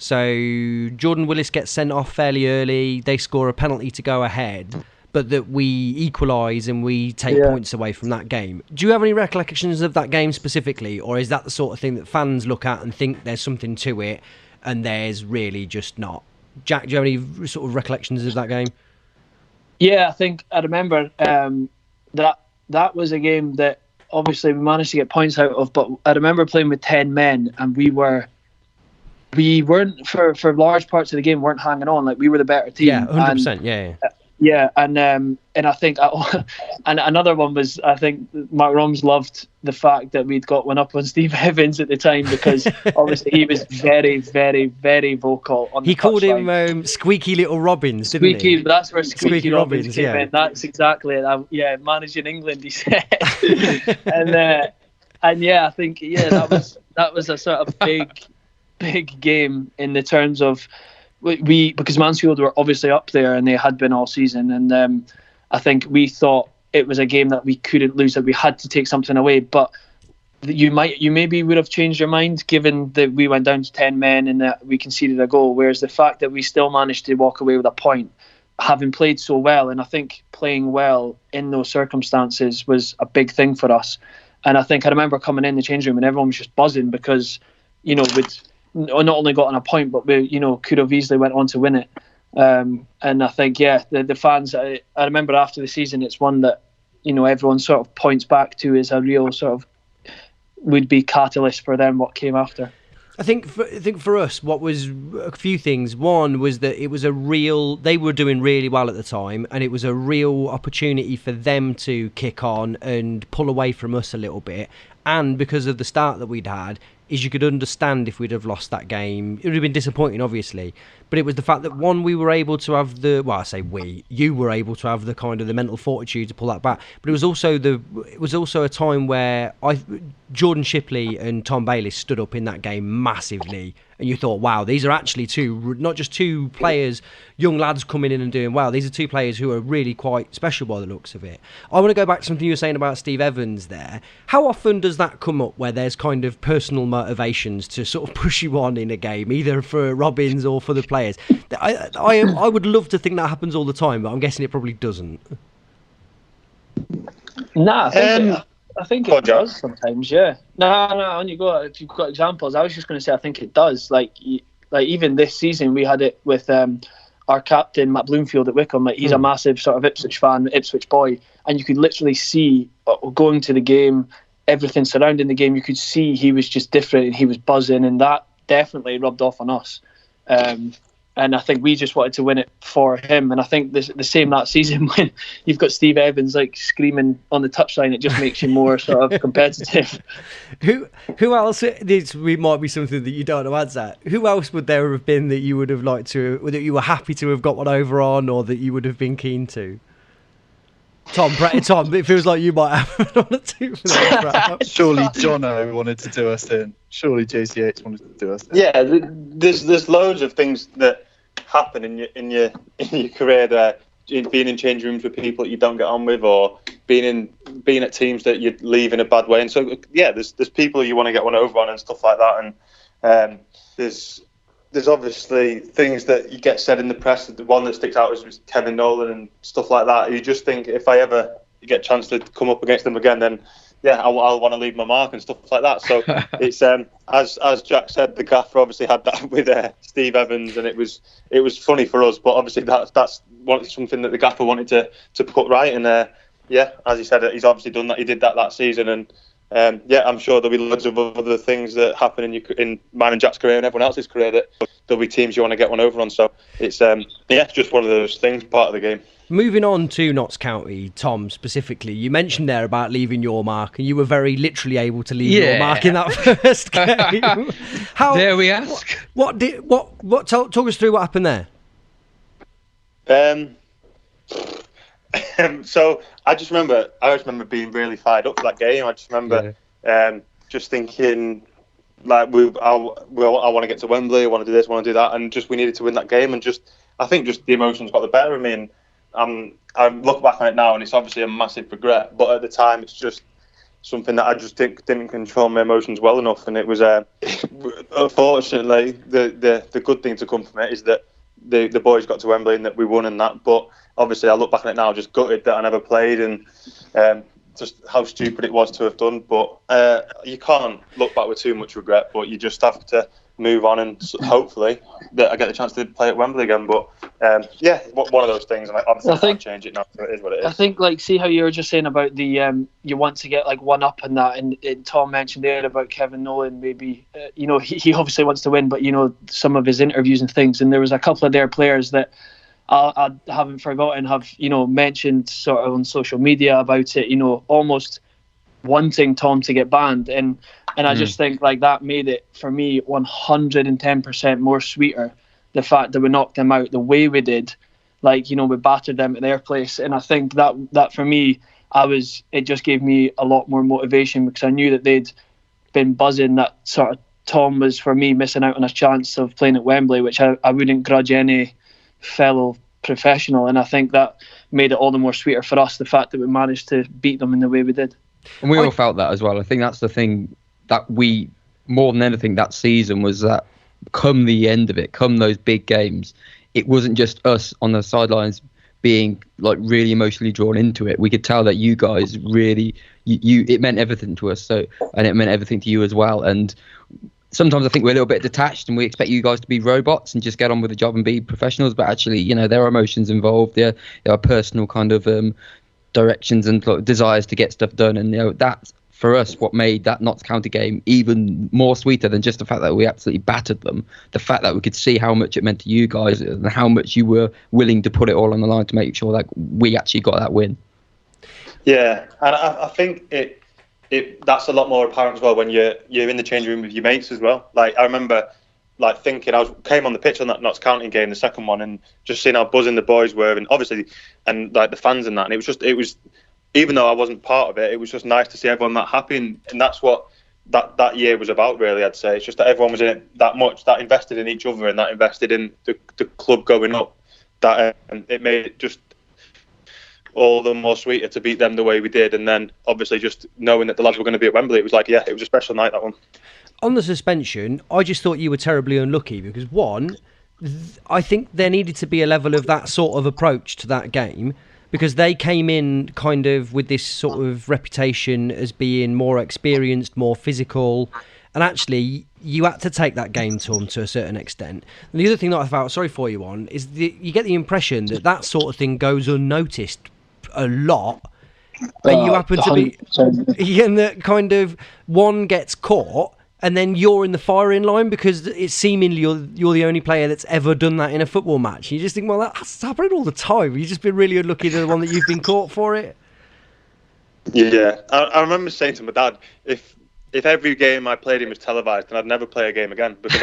So Jordan Willis gets sent off fairly early. They score a penalty to go ahead, but that we equalise and we take points away from that game. Do you have any recollections of that game specifically, or is that the sort of thing that fans look at and think there's something to it, and there's really just not? Jack, do you have any sort of recollections of that game? Yeah, I think I remember that was a game that obviously we managed to get points out of, but I remember playing with 10 men, and we weren't for large parts of the game weren't hanging on. Like, we were the better team. Yeah, 100%. Yeah, and I think, and another one was, I think Mark Roms loved the fact that we'd got one up on Steve Evans at the time, because obviously he was very, very, very vocal on the touchline. He called him Squeaky Little Robbins, didn't he? That's where Squeaky Robbins came in. That's exactly it. Managing England, he said. and I think that was a sort of big game in the terms of, because Mansfield were obviously up there and they had been all season, and I think we thought it was a game that we couldn't lose, that we had to take something away. But you maybe would have changed your mind, given that we went down to 10 men and that we conceded a goal, whereas the fact that we still managed to walk away with a point, having played so well, and I think playing well in those circumstances was a big thing for us. And I think I remember coming in the change room and everyone was just buzzing, because we'd not only gotten a point, but we, could have easily went on to win it. And I think, the fans, I remember after the season, it's one that, everyone sort of points back to as a real sort of would be catalyst for them what came after. I think for us, what was a few things. One was that it was they were doing really well at the time, and it was a real opportunity for them to kick on and pull away from us a little bit. And because of the start that we'd had, is you could understand if we'd have lost that game. It would have been disappointing, obviously. But it was the fact that, one, we were able to have you were able to have the kind of the mental fortitude to pull that back. But it was also a time where Jordan Shipley and Tom Bayliss stood up in that game massively, and you thought, wow, these are actually not just two players, young lads coming in and doing well. These are two players who are really quite special by the looks of it. I want to go back to something you were saying about Steve Evans there. How often does that come up, where there's kind of personal motivations to sort of push you on in a game, either for Robbins or for the players? I would love to think that happens all the time, but I'm guessing it probably doesn't. Nah, I think it does sometimes, yeah. No, on you go. If you've got examples, I was just going to say I think it does. Like even this season, we had it with our captain, Matt Bloomfield at Wycombe. Like, he's a massive sort of Ipswich fan, Ipswich boy, and you could literally see going to the game, everything surrounding the game, you could see he was just different and he was buzzing, and that definitely rubbed off on us. And I think we just wanted to win it for him. And I think the same that season, when you've got Steve Evans like screaming on the touchline, it just makes you more sort of competitive. Who else? This might be something that you don't know answer. Who else would there have been that you would have liked to, that you were happy to have got one over on, or that you would have been keen to? Tom, it feels like you might have one or two for that. Surely Jono wanted to do us in. Surely JCH wanted to do us in. Yeah, there's loads of things that happen in your career there. Being in change rooms with people that you don't get on with, or being at teams that you leave in a bad way. And so, yeah, there's people you want to get one over on and stuff like that. And there's obviously things that you get said in the press. The one that sticks out is Kevin Nolan and stuff like that. You just think, if I ever get a chance to come up against them again, then yeah, I'll want to leave my mark and stuff like that. So it's as Jack said, the gaffer obviously had that with Steve Evans, and it was funny for us. But obviously that's something that the gaffer wanted to put right. And yeah, as he said, he's obviously done that. He did that season, and yeah, I'm sure there'll be loads of other things that happen in mine and Jack's career and everyone else's career that there'll be teams you want to get one over on. So it's it's just one of those things, part of the game. Moving on to Notts County, Tom, specifically, you mentioned there about leaving your mark, and you were very literally able to leave your mark in that first game. How? Dare we ask? Talk us through what happened there. So I just remember being really fired up for that game. I just remember just thinking, like, I want to get to Wembley, I want to do this, I want to do that, and just we needed to win that game. And I think the emotions got the better of me. And I look back on it now, and it's obviously a massive regret. But at the time, it's just something that I just didn't control my emotions well enough. And it was unfortunately the good thing to come from it is that the boys got to Wembley and that we won and that. But obviously, I look back on it now, just gutted that I never played, and just how stupid it was to have done. But you can't look back with too much regret, but you just have to move on, and hopefully that I get the chance to play at Wembley again. But yeah, one of those things, and obviously I can't change it now, so it is what it is. I think, like, see how you were just saying about the you want to get like one up in that, and Tom mentioned there about Kevin Nolan, maybe he obviously wants to win, but some of his interviews and things, and there was a couple of their players that I haven't forgotten have mentioned sort of on social media about it, almost wanting Tom to get banned, and I just think, like, that made it for me 110% more sweeter, the fact that we knocked them out the way we did, like, we battered them at their place. And I think that for me, it just gave me a lot more motivation, because I knew that they'd been buzzing that sort of Tom was, for me, missing out on a chance of playing at Wembley, which I wouldn't grudge any fellow professional. And I think that made it all the more sweeter for us, the fact that we managed to beat them in the way we did. And we all felt that as well. I think that's the thing that we, more than anything, that season was that come the end of it, come those big games, it wasn't just us on the sidelines being like really emotionally drawn into it. We could tell that you guys really, it meant everything to us. So, and it meant everything to you as well. And sometimes I think we're a little bit detached, and we expect you guys to be robots and just get on with the job and be professionals. But actually, there are emotions involved. There are personal kind of directions and desires to get stuff done. And that's, for us, what made that Notts County game even more sweeter than just the fact that we absolutely battered them. The fact that we could see how much it meant to you guys and how much you were willing to put it all on the line to make sure that we actually got that win. Yeah, and I think that's a lot more apparent as well when you're in the changing room with your mates as well. Like, I remember thinking, came on the pitch on that Notts County game, the second one, and just seeing how buzzing the boys were, and obviously, and like the fans and that, and it was even though I wasn't part of it, it was just nice to see everyone that happy, and that's what that year was about, really. I'd say it's just that everyone was in it that much, that invested in each other, and that invested in the club going up. That it made it just all the more sweeter to beat them the way we did, and then obviously just knowing that the lads were going to be at Wembley, it was like, it was a special night, that one. On the suspension, I just thought you were terribly unlucky because, one, I think there needed to be a level of that sort of approach to that game, because they came in kind of with this sort of reputation as being more experienced, more physical, and actually you had to take that game to them to a certain extent. And the other thing that I felt sorry for you on is you get the impression that sort of thing goes unnoticed a lot, but you happen to be in that kind of one gets caught and then you're in the firing line because it's seemingly you're the only player that's ever done that in a football match. You just think, well, that's happening all the time. You've just been really unlucky, the one that you've been caught for it. Yeah, I remember saying to my dad, if every game I played in was televised, then I'd never play a game again, because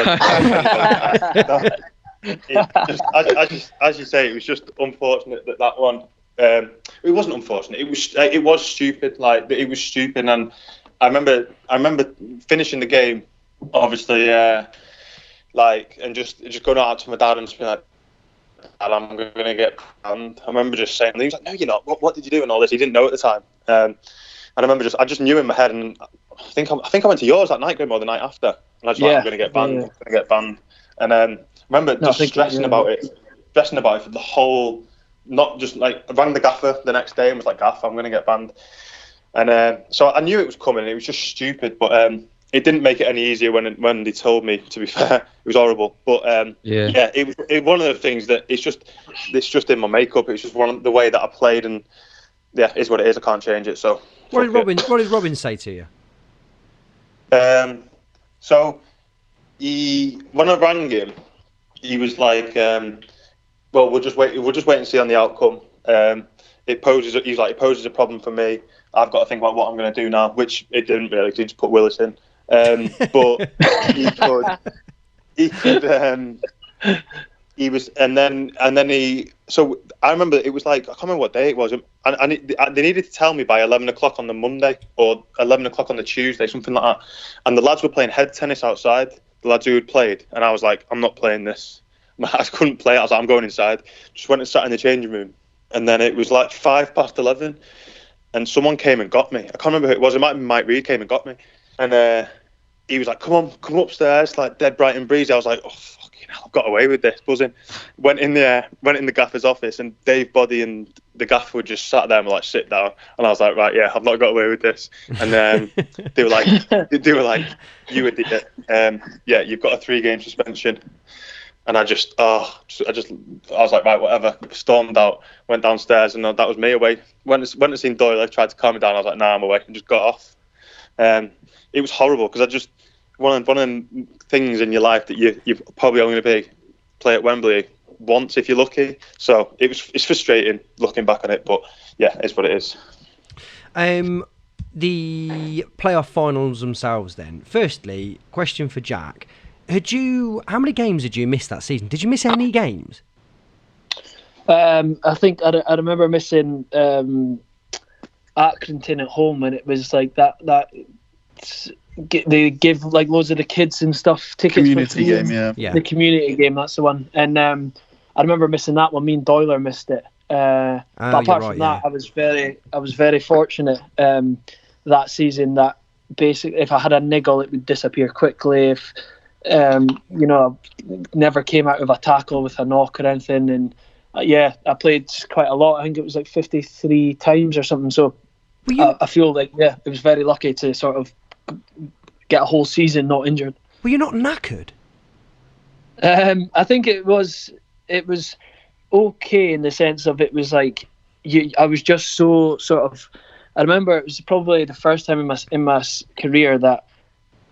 as you say, it was just unfortunate that one it wasn't unfortunate. It was stupid. Like, it was stupid, and I remember finishing the game, obviously, like, and just going out to my dad and just being like, "Dad, I'm going to get banned." I remember just saying, he was like, "No, you're not. What did you do?" And all this. He didn't know at the time. And I remember I just knew in my head, and I think I went to yours that night, or the night after, and I was like, "I'm going to get banned. I'm going to get banned." And I remember stressing about it for the whole. Not just like, I rang the gaffer the next day and was like, "Gaff, I'm going to get banned." And so I knew it was coming. It was just stupid, but it didn't make it any easier when they told me. To be fair, it was horrible. But it was one of the things that it's just in my makeup. It's just the way that I played, and it is what it is. I can't change it. So what did Robin say to you? So when I rang him, he was like, "Well, we'll just wait and see on the outcome. It poses a problem for me. I've got to think about what I'm going to do now," which it didn't really. He just put Willis in, but he was, and then he. So I remember it was like, I can't remember what day it was, and they needed to tell me by 11 o'clock on the Monday or 11 o'clock on the Tuesday, something like that. And the lads were playing head tennis outside. The lads who had played, and I was like, "I'm not playing this." I couldn't play it. I was like, "I'm going inside." Just went and sat in the changing room. And then it was like 11:05, and someone came and got me. I can't remember who it was. It might have been Mike Reed came and got me. And he was like, come upstairs, like dead bright and breezy. I was like, "Oh, fucking hell, I've got away with this," buzzing. Went in the gaffer's office, and Dave Boddy and the gaffer just sat there and were like, "Sit down." And I was like, "Right, yeah, I've not got away with this." And they were like, "You idiot. You've got a 3-game suspension." And I was like, "Right, whatever." Stormed out, went downstairs, and that was me away. Went to see Doyle. I tried to calm me down. I was like, "Nah, I'm away," and just got off. It was horrible because one of the things in your life that you're probably only going to play at Wembley once if you're lucky. So it's frustrating looking back on it, but yeah, it's what it is. The playoff finals themselves then. Firstly, question for Jack. How many games did you miss that season? Did you miss any games? I think I remember missing Accrington at home, and it was like that they give like loads of the kids and stuff tickets. Community game, yeah. The community game, that's the one. And I remember missing that one. Me and Doyler missed it. But apart from that, I was very fortunate that season. That basically, if I had a niggle, it would disappear quickly. If never came out of a tackle with a knock or anything. And I played quite a lot. I think it was like 53 times or something. So I feel like, it was very lucky to sort of get a whole season not injured. Were you not knackered? I think it was okay in the sense of it was like I was just so sort of. I remember it was probably the first time in my career that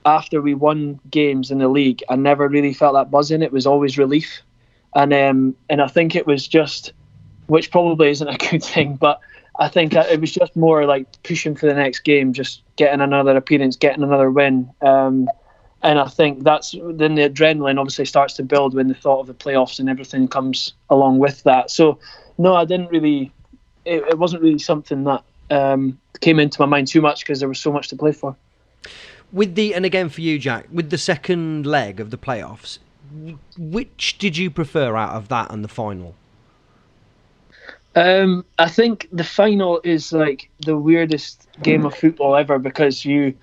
after we won games in the league, I never really felt that buzzing. It was always relief, and I think it was just, which probably isn't a good thing, but I think it was just more like pushing for the next game, just getting another appearance, getting another win. And I think then the adrenaline obviously starts to build when the thought of the playoffs and everything comes along with that. So no, I didn't really. It wasn't really something that came into my mind too much because there was so much to play for. And again for you, Jack, with the second leg of the playoffs, which did you prefer out of that and the final? I think the final is like the weirdest game of football ever because you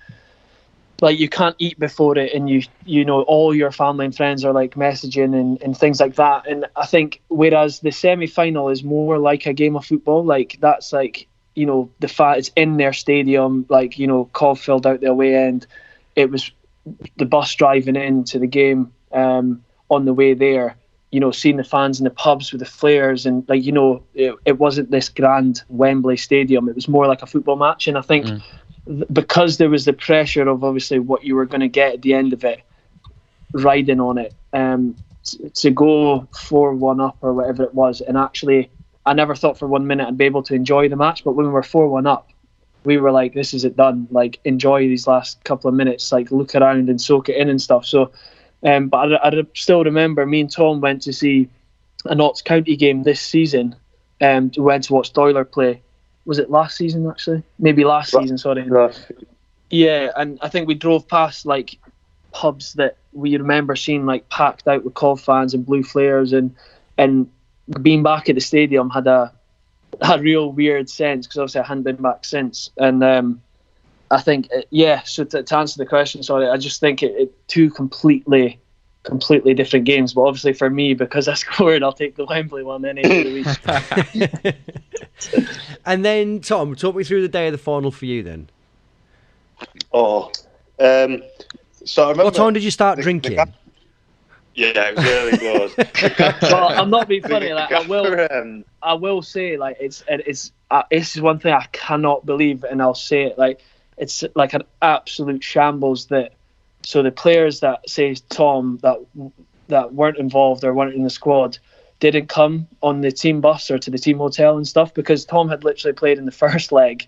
can't eat before it, and you know all your family and friends are like messaging and things like that. And I think whereas the semi-final is more like a game of football, like that's like, you know, it's in their stadium, like, you know, Cov filled out the away end. It was the bus driving into the game on the way there, you know, seeing the fans in the pubs with the flares, and like, you know, it wasn't this grand Wembley stadium. It was more like a football match. And I think because there was the pressure of obviously what you were going to get at the end of it, riding on it, to go 4-1 up or whatever it was, and actually I never thought for 1 minute I'd be able to enjoy the match, but when we were 4-1 up, we were like, this is it done, like enjoy these last couple of minutes, like look around and soak it in and stuff. So but I still remember me and Tom went to see a Notts County game this season, We went to watch Doyler play. Was it last season, actually? Maybe last season, sorry. Yeah, and I think we drove past like pubs that we remember seeing like packed out with Cov fans and blue flares, and being back at the stadium had a real weird sense, because obviously I hadn't been back since. And I think, so to answer the question, sorry, I just think it two completely different games. But obviously for me, because I scored, I'll take the Wembley one any day of the week. And then, Tom, talk me through the day of the final for you then. So I remember. What time did you start drinking? Yeah, it was early doors. Well, I'm not being funny. Like, I will say, like, it's this is one thing I cannot believe, and I'll say it, like, it's like an absolute shambles that. So the players that say Tom that weren't involved or weren't in the squad didn't come on the team bus or to the team hotel and stuff, because Tom had literally played in the first leg,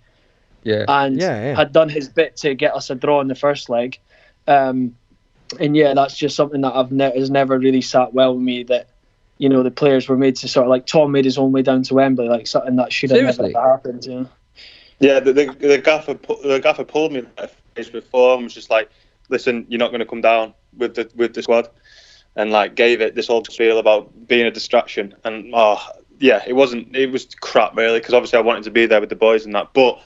and had done his bit to get us a draw in the first leg. And that's just something that has never really sat well with me, that, you know, the players were made to sort of, like, Tom made his own way down to Wembley, like something that should have never happened. You know? Yeah, the gaffer pulled me a phase before and was just like, listen, you're not going to come down with the squad, and like gave it this whole spiel about being a distraction. And it was crap really, because obviously I wanted to be there with the boys and that, but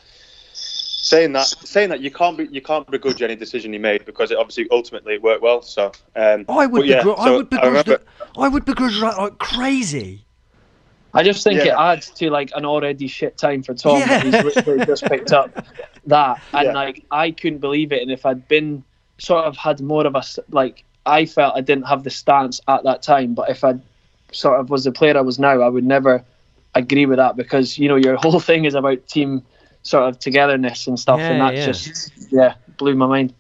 saying that you can't begrudge any decision he made, because it obviously ultimately worked well. So I would begrudge that like crazy. I just think it adds to like an already shit time for Tom. That he's literally just picked up that, and like I couldn't believe it. And if I'd been sort of had more of a, like, I felt I didn't have the stance at that time, but if I sort of was the player I was now, I would never agree with that, because, you know, your whole thing is about team sort of togetherness and stuff, and that just blew my mind.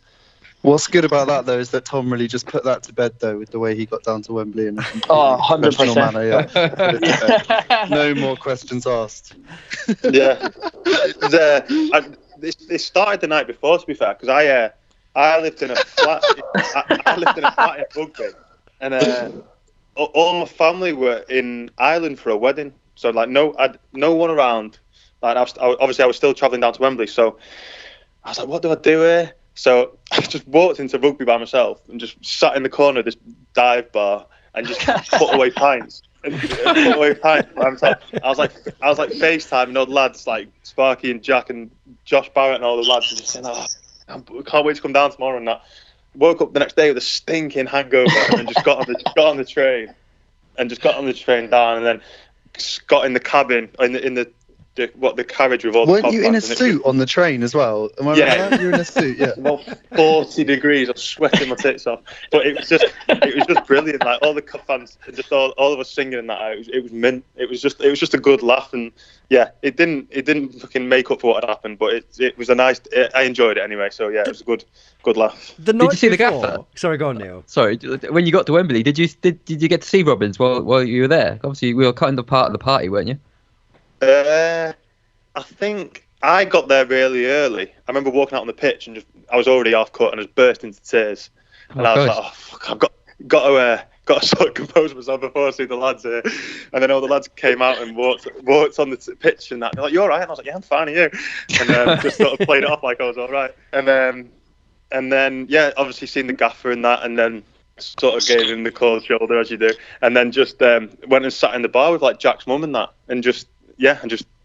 What's good about that, though, is that Tom really just put that to bed, though, with the way he got down to Wembley in a 100% manner. No more questions asked. This started the night before, to be fair, because I lived in a flat. I lived in a flat in Rugby, and all my family were in Ireland for a wedding. So like no one around. Like I was still travelling down to Wembley, so I was like, what do I do here? So I just walked into Rugby by myself and just sat in the corner of this dive bar and just put away pints. By myself. I was like FaceTiming all the lads, like Sparky and Jack and Josh Barrett and all the lads, and just saying, I can't wait to come down tomorrow and that. Woke up the next day with a stinking hangover and just got on the train down, and then got in the cabin in the carriage with all the Weren't you in a suit on the train as well? Am I right? You're in a suit, yeah. About 40 degrees, I was sweating my tits off. But it was just brilliant. Like all the Cup fans, just all of us singing and that. It was mint. It was just a good laugh, and it didn't fucking make up for what had happened, but it was a nice. I enjoyed it anyway. So it was a good laugh. Did you see the gaffer? Sorry, go on, Neil. Sorry, when you got to Wembley, did you get to see Robbins while you were there? Obviously, we were kind of part of the party, weren't you? I think I got there really early. I remember walking out on the pitch and I was already half cut and just burst into tears. And I was like, oh fuck, I've got to sort of compose myself before I see the lads here. And then all the lads came out and walked on the pitch and that. They're like, you all right? And I was like, yeah, I'm fine, are you? And just sort of played it off like I was all right. And then obviously seen the gaffer and that, and then sort of gave him the cold shoulder as you do, and then just went and sat in the bar with like Jack's mum and that, and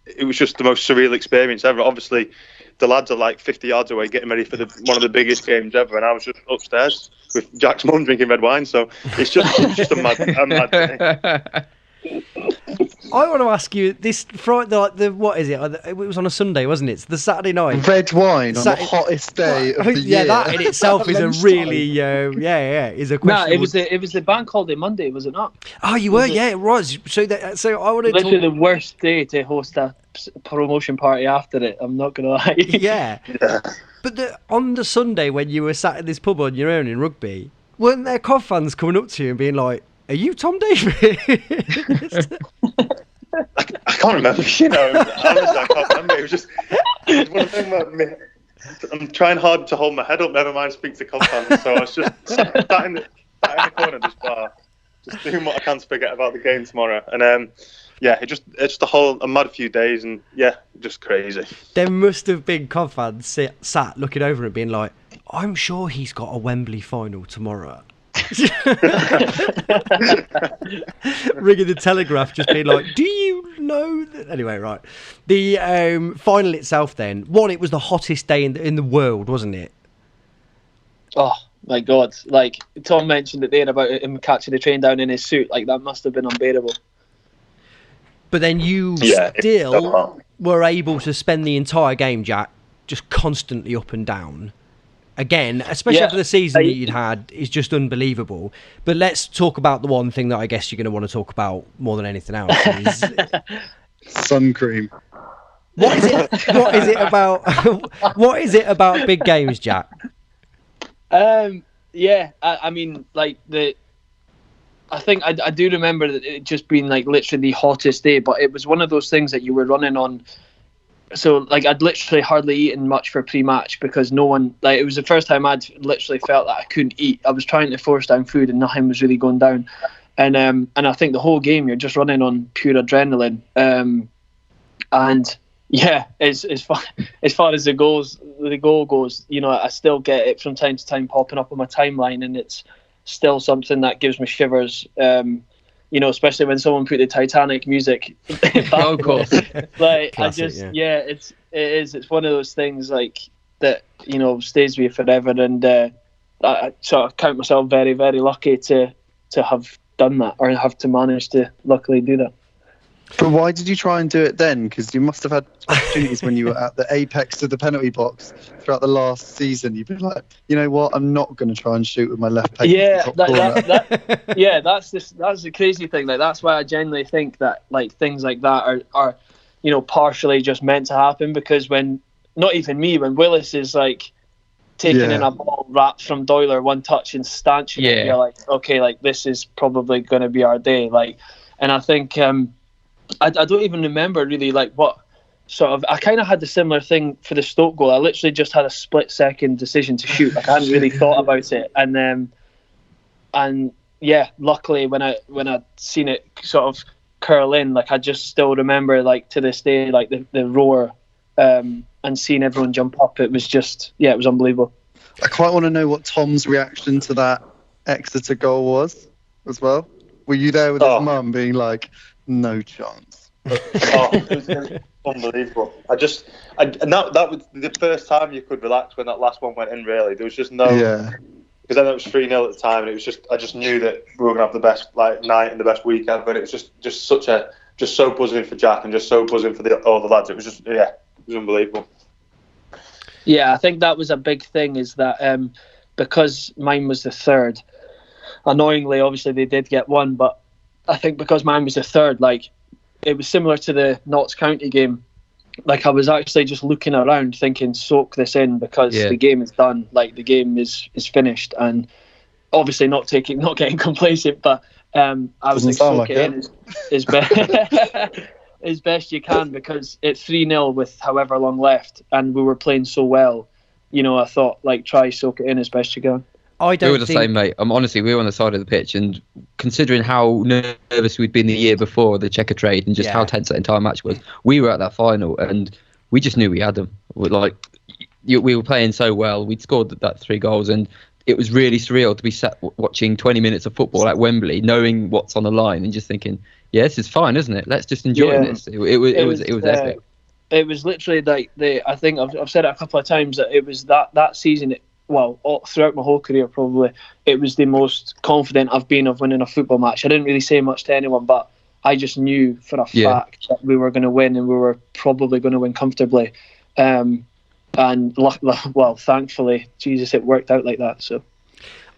it was just the most surreal experience ever. Obviously the lads are like 50 yards away getting ready for one of the biggest games ever, and I was just upstairs with Jack's mum drinking red wine, so it's just a mad day. I want to ask you this Friday, what is it? It was on a Sunday, wasn't it? It's the Saturday night. Red wine on the hottest day of the year. Yeah, that in itself is a really, is a question. No, it was the bank holiday Monday, was it not? Oh, you were, yeah, it was. So I want to literally the worst day to host a promotion party after it. I'm not gonna lie. Yeah. But on the Sunday when you were sat in this pub on your own in Rugby, weren't there Cov fans coming up to you and being like, "Are you Tom Davies?" I can't remember, honestly, I can't remember. It was just one of them where I'm trying hard to hold my head up, never mind speak to Cov fans. So I was just sat in the corner of this bar, just doing what I can to forget about the game tomorrow. And it's just a mad few days, and just crazy. There must have been Cov fans sat looking over and being like, I'm sure he's got a Wembley final tomorrow. Ringing the Telegraph, just being like, do you know that? Anyway, right. The final itself then, it was the hottest day in the world, wasn't it? Oh my God, like Tom mentioned it there about him catching the train down in his suit, like that must have been unbearable. But then you still were able to spend the entire game, Jack, just constantly up and down. Again, especially after the season that you'd had, is just unbelievable. But let's talk about the one thing that I guess you're going to want to talk about more than anything else. Is sun cream. What is it about? What is it about big games, Jack? I mean, like I think I do remember that it just being like literally the hottest day, but it was one of those things that you were running on. So like I'd literally hardly eaten much for pre-match because no one, like it was the first time I'd literally felt that I couldn't eat. I was trying to force down food and nothing was really going down. And I think the whole game you're just running on pure adrenaline. And yeah, as far as the goal goes, you know, I still get it from time to time popping up on my timeline, and it's still something that gives me shivers. You know, especially when someone put the Titanic music. Oh, of course. Like Classic, it's one of those things like that, you know, stays with you forever. And I sort of count myself very, very lucky to have done that, or have to manage to luckily do that. But why did you try and do it then? Because you must have had opportunities when you were at the apex of the penalty box throughout the last season. You'd be like, you know what, I'm not going to try and shoot with my left peg. That's the crazy thing. Like that's why I genuinely think that like things like that are you know, partially just meant to happen, because when when Willis is like taking in a ball wrapped from Doyler, one touch and stanching it, you're like, okay, like this is probably going to be our day. Like, and I think I don't even remember really like what sort of. I kind of had the similar thing for the Stoke goal. I literally just had a split-second decision to shoot. Like I hadn't really thought about it, and yeah, luckily when I seen it sort of curl in, like I just still remember like to this day like the roar and seeing everyone jump up. It was just it was unbelievable. I quite want to know what Tom's reaction to that Exeter goal was as well. Were you there with his mum being like, no chance? It was unbelievable. That was the first time you could relax when that last one went in. Really, there was just no. Yeah. Because then it was 3-0 at the time, and it was I just knew that we were gonna have the best night and the best weekend. But it was just so buzzing for Jack and just so buzzing for all the lads. It was it was unbelievable. Yeah, I think that was a big thing. Is that because mine was the third. Annoyingly, obviously they did get one, but I think because mine was the third, like it was similar to the Notts County game. Like I was actually just looking around thinking, soak this in, because the game is done. Like the game is finished, and obviously not getting complacent, but I was like, soak it in as best you can, because it's 3-0 with however long left, and we were playing so well. You know, I thought like try soak it in as best you can. We were the same, mate. Honestly, we were on the side of the pitch, and considering how nervous we'd been the year before the Checker trade and just how tense that entire match was, we were at that final and we just knew we had them. We were playing so well. We'd scored that 3 goals, and it was really surreal to be sat watching 20 minutes of football at Wembley, knowing what's on the line, and just thinking, this is fine, isn't it? Let's just enjoy this. It was epic. It was literally like I think I've said it a couple of times that it was that season. Throughout my whole career, probably it was the most confident I've been of winning a football match. I didn't really say much to anyone, but I just knew for a fact that we were going to win, and we were probably going to win comfortably. And thankfully, Jesus, it worked out like that. So,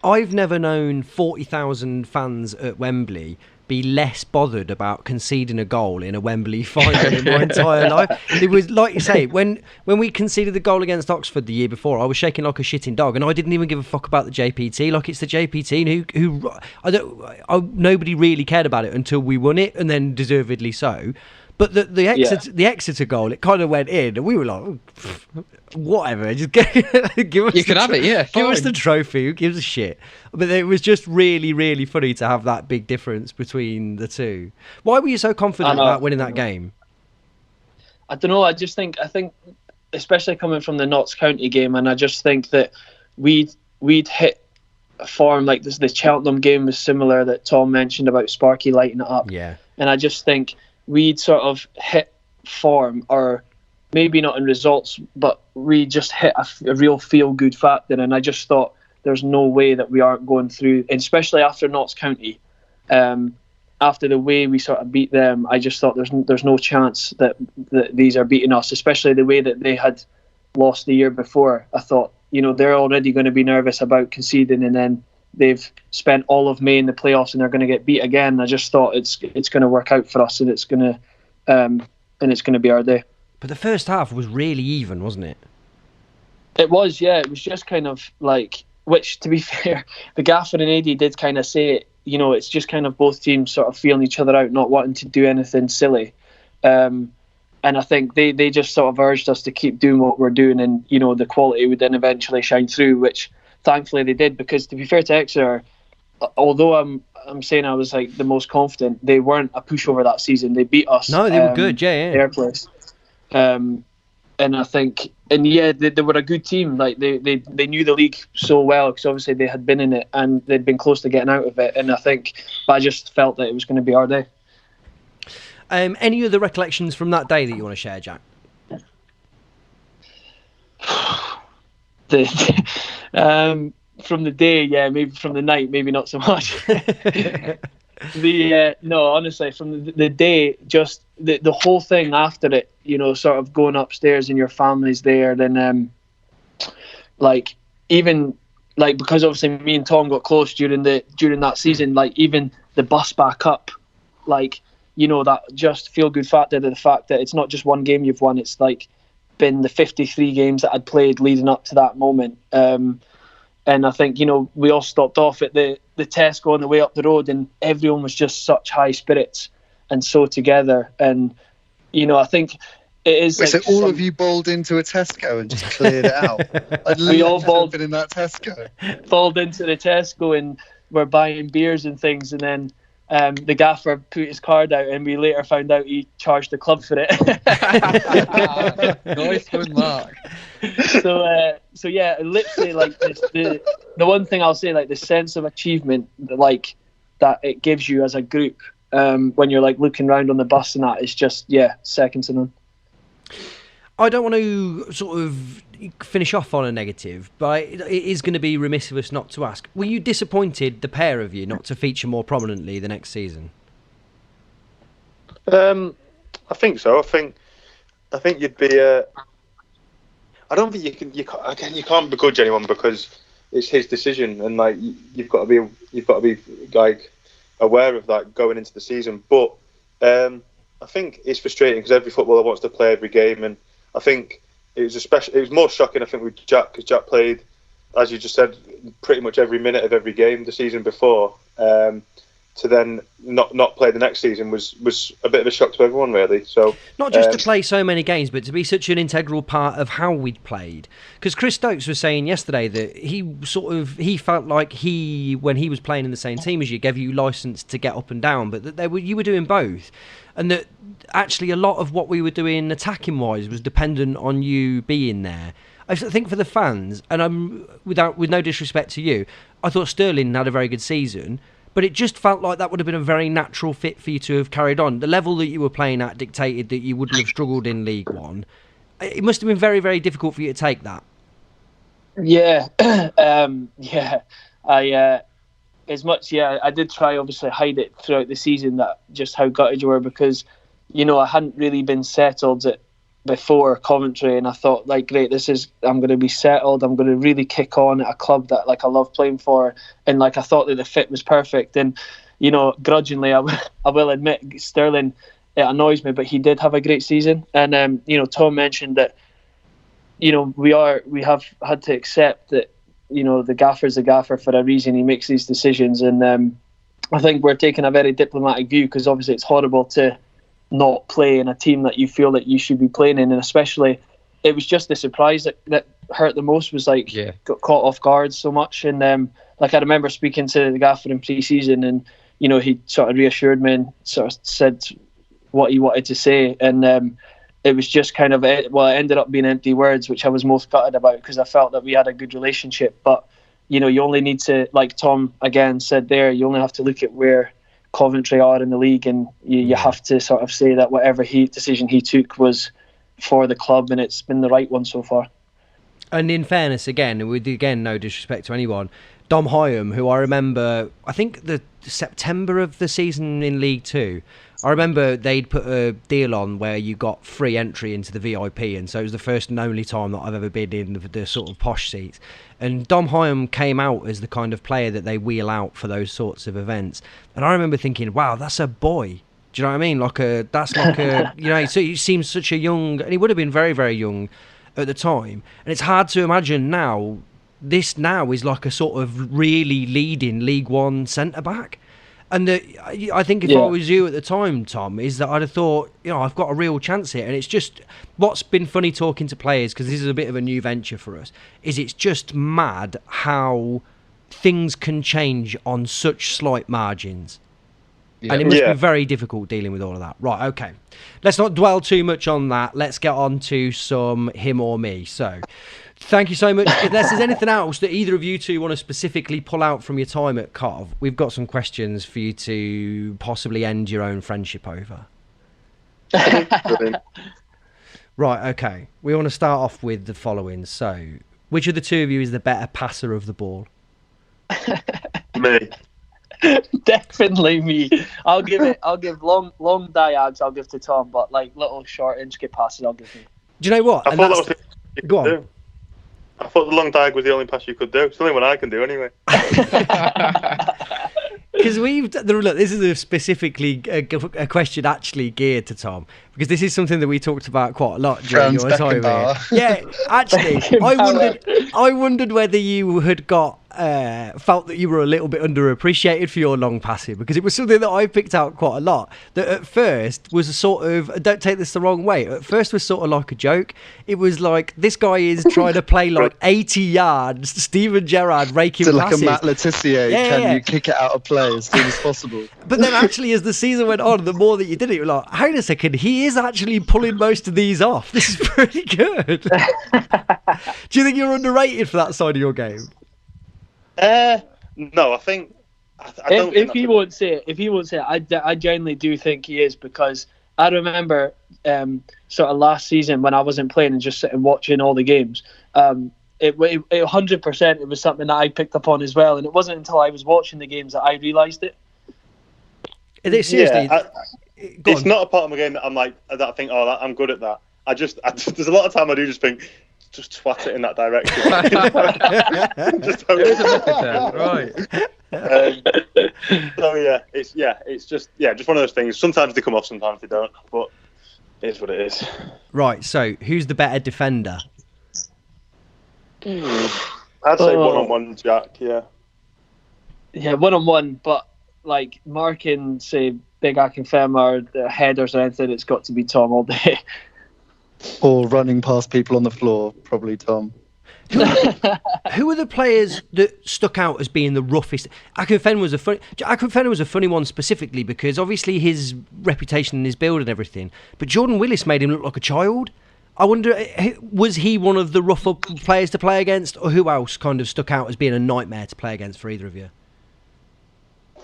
I've never known 40,000 fans at Wembley be less bothered about conceding a goal in a Wembley final in my entire life. It was like you say, when we conceded the goal against Oxford the year before, I was shaking like a shitting dog, and I didn't even give a fuck about the JPT. Like, it's the JPT who nobody really cared about it until we won it, and then deservedly so. But the Exeter goal, it kind of went in, and we were like, oh, whatever, just give us. You can have it, yeah. Give us fine. the trophy. Who gives a shit? But it was just really, really funny to have that big difference between the two. Why were you so confident about winning that game? I don't know. I think, especially coming from the Notts County game, and I just think that we'd hit a form like this. The Cheltenham game was similar, that Tom mentioned about Sparky lighting it up. Yeah. And I just think we'd sort of hit form, or maybe not in results, but we just hit a real feel-good factor. And I just thought there's no way that we aren't going through, and especially after Notts County. After the way we sort of beat them, I just thought there's no chance that these are beating us, especially the way that they had lost the year before. I thought, they're already going to be nervous about conceding, and then they've spent all of May in the playoffs and they're going to get beat again. I just thought it's going to work out for us, and it's going to be our day. But the first half was really even, wasn't it? It was, yeah. It was just kind of like, which, to be fair, the gaffer and Eddie did kind of say it. It's just kind of both teams sort of feeling each other out, not wanting to do anything silly. And I think they just sort of urged us to keep doing what we're doing, and, the quality would then eventually shine through, which thankfully they did, because to be fair to Exeter, although I'm saying I was like the most confident, they weren't a pushover that season. They beat us. No, they were good, yeah. Their place. And I think, they were a good team. Like they knew the league so well, because obviously they had been in it and they'd been close to getting out of it. And I just felt that it was going to be our day. Any other recollections from that day that you want to share, Jack? From the day, yeah, maybe from the night, maybe not so much. No, honestly, from the day, just the whole thing after it, sort of going upstairs and your family's there, then because obviously me and Tom got close during that season, like even the bus back up, that just feel good factor, to the fact that it's not just one game you've won, it's like been the 53 games that I'd played leading up to that moment. And I think, we all stopped off at the Tesco on the way up the road, and everyone was just such high spirits and so together. And, I think it is. Wait, so all of you bowled into a Tesco and just cleared it out? We all bowled in that Tesco. Bowled into the Tesco and we're buying beers and things, and then the gaffer put his card out, and we later found out he charged the club for it. Nice one, Mark. So yeah, literally, like the one thing I'll say, like the sense of achievement, like that it gives you as a group, when you're like looking around on the bus and that, is just second to none. I don't want to sort of finish off on a negative, but it is going to be remiss of us not to ask. Were you disappointed, the pair of you, not to feature more prominently the next season? I think so. I think you'd be. I don't think you can't begrudge anyone, because it's his decision, and like you've got to be like aware of that going into the season. But I think it's frustrating, because every footballer wants to play every game, and I think it was more shocking, I think, with Jack, because Jack played, as you just said, pretty much every minute of every game the season before. To then not play the next season was a bit of a shock to everyone, really. So not just to play so many games, but to be such an integral part of how we'd played. Because Chris Stokes was saying yesterday that he felt like when he was playing in the same team as you, gave you license to get up and down, but that you were doing both, and that actually a lot of what we were doing attacking wise was dependent on you being there. I think for the fans, and with no disrespect to you, I thought Sterling had a very good season. But it just felt like that would have been a very natural fit for you to have carried on. The level that you were playing at dictated that you wouldn't have struggled in League One. It must have been very, very difficult for you to take that. Yeah. I did try, obviously, hide it throughout the season, that just how gutted you were, because, I hadn't really been settled before Coventry, and I thought, like, great, I'm going to be settled, I'm going to really kick on at a club that, like, I love playing for, and, like, I thought that the fit was perfect. And, grudgingly, I will admit, Sterling, it annoys me, but he did have a great season. And Tom mentioned that we have had to accept that the gaffer's the gaffer for a reason. He makes these decisions, and I think we're taking a very diplomatic view, because obviously it's horrible to not play in a team that you feel that you should be playing in, and especially it was just the surprise that hurt the most was like got caught off guard so much. And like I remember speaking to the gaffer in pre-season, and he sort of reassured me and sort of said what he wanted to say, and it was just kind of it ended up being empty words, which I was most gutted about because I felt that we had a good relationship. But you only need to, like Tom again said there, you only have to look at where Coventry are in the league, and you have to sort of say that whatever decision he took was for the club, and it's been the right one so far. And in fairness, with no disrespect to anyone, Dom Hyam, who I remember, I think the September of the season in League Two, I remember they'd put a deal on where you got free entry into the VIP, and so it was the first and only time that I've ever been in the sort of posh seats. And Dom Hyam came out as the kind of player that they wheel out for those sorts of events. And I remember thinking, wow, that's a boy. Do you know what I mean? He seems such a young, and he would have been very, very young at the time. And it's hard to imagine now, this now is like a sort of really leading League One centre-back. And I think if I was you at the time, Tom, is that I'd have thought, I've got a real chance here. And it's just, what's been funny talking to players, because this is a bit of a new venture for us, is it's just mad how things can change on such slight margins. Yeah. And it must be very difficult dealing with all of that. Right, okay. Let's not dwell too much on that. Let's get on to some him or me. So, thank you so much. Unless there's anything else that either of you two want to specifically pull out from your time at Cov, we've got some questions for you to possibly end your own friendship over. Right, okay. We want to start off with the following. So, which of the two of you is the better passer of the ball? Me. Definitely me. I'll give long diags I'll give to Tom, but like little short intricate passes I'll give him. Do you know what? I thought the long diag was the only pass you could do. It's the only one I can do anyway. Because this is a specifically a question actually geared to Tom, because this is something that we talked about quite a lot during your time here. Yeah, actually, I wondered whether you had got felt that you were a little bit underappreciated for your long passing, because it was something that I picked out quite a lot. That at first was a sort of, don't take this the wrong way, at first was sort of like a joke. It was like, this guy is trying to play like 80 yards, Steven Gerrard raking passes. Like a Matt Letizia, you kick it out of play as soon as possible? But then actually, as the season went on, the more that you did it, you're like, hang on a second, he is actually pulling most of these off. This is pretty good. Do you think you're underrated for that side of your game? No, I think. If he won't say it, I genuinely do think he is, because I remember sort of last season when I wasn't playing and just sitting watching all the games. It 100% it was something that I picked up on as well, and it wasn't until I was watching the games that I realised it. Seriously, it's not a part of my game that I think, I'm good at that. There's a lot of time I do just think, just twat it in that direction. Just don't right. It's just one of those things. Sometimes they come off, sometimes they don't. But it is what it is. Right. So, who's the better defender? I'd say one-on-one, Jack. Yeah. Yeah, one-on-one, but like marking, say, Big Akinfenwa or headers or anything, it's got to be Tom all day. Or running past people on the floor, probably Tom. Who are the players that stuck out as being the roughest? Akinfenwa was a funny one specifically because obviously his reputation and his build and everything, but Jordan Willis made him look like a child. I wonder, was he one of the rougher players to play against, or who else kind of stuck out as being a nightmare to play against for either of you?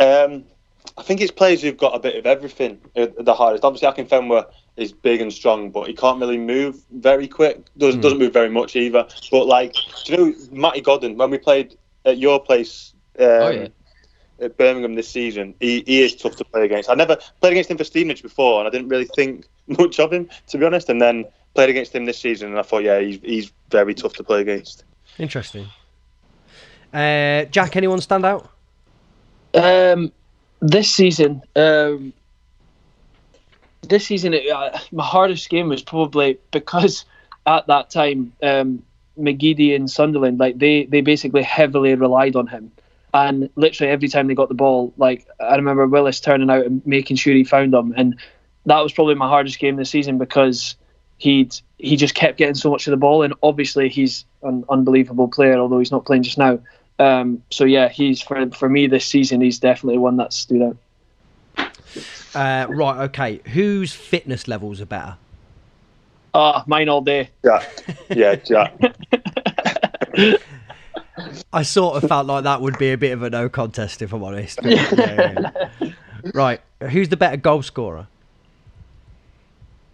I think it's players who've got a bit of everything at the hardest. Obviously, Akinfenwa is big and strong, but he can't really move very quick. Doesn't move very much either. But like, do you know Matty Godden, when we played at your place at Birmingham this season, he is tough to play against. I never played against him for Stevenage before, and I didn't really think much of him, to be honest. And then played against him this season, and I thought, he's very tough to play against. Interesting. Jack, anyone stand out? This season, my hardest game was probably because at that time, McGeady and Sunderland, like they basically heavily relied on him, and literally every time they got the ball, like I remember Willis turning out and making sure he found them, and that was probably my hardest game this season because he just kept getting so much of the ball, and obviously he's an unbelievable player, although he's not playing just now. So yeah, he's for me this season, he's definitely one that stood out. Right, okay. Whose fitness levels are better? Mine all day. Jack. Yeah, Jack. I sort of felt like that would be a bit of a no contest, if I'm honest. Yeah. Right, who's the better goal scorer?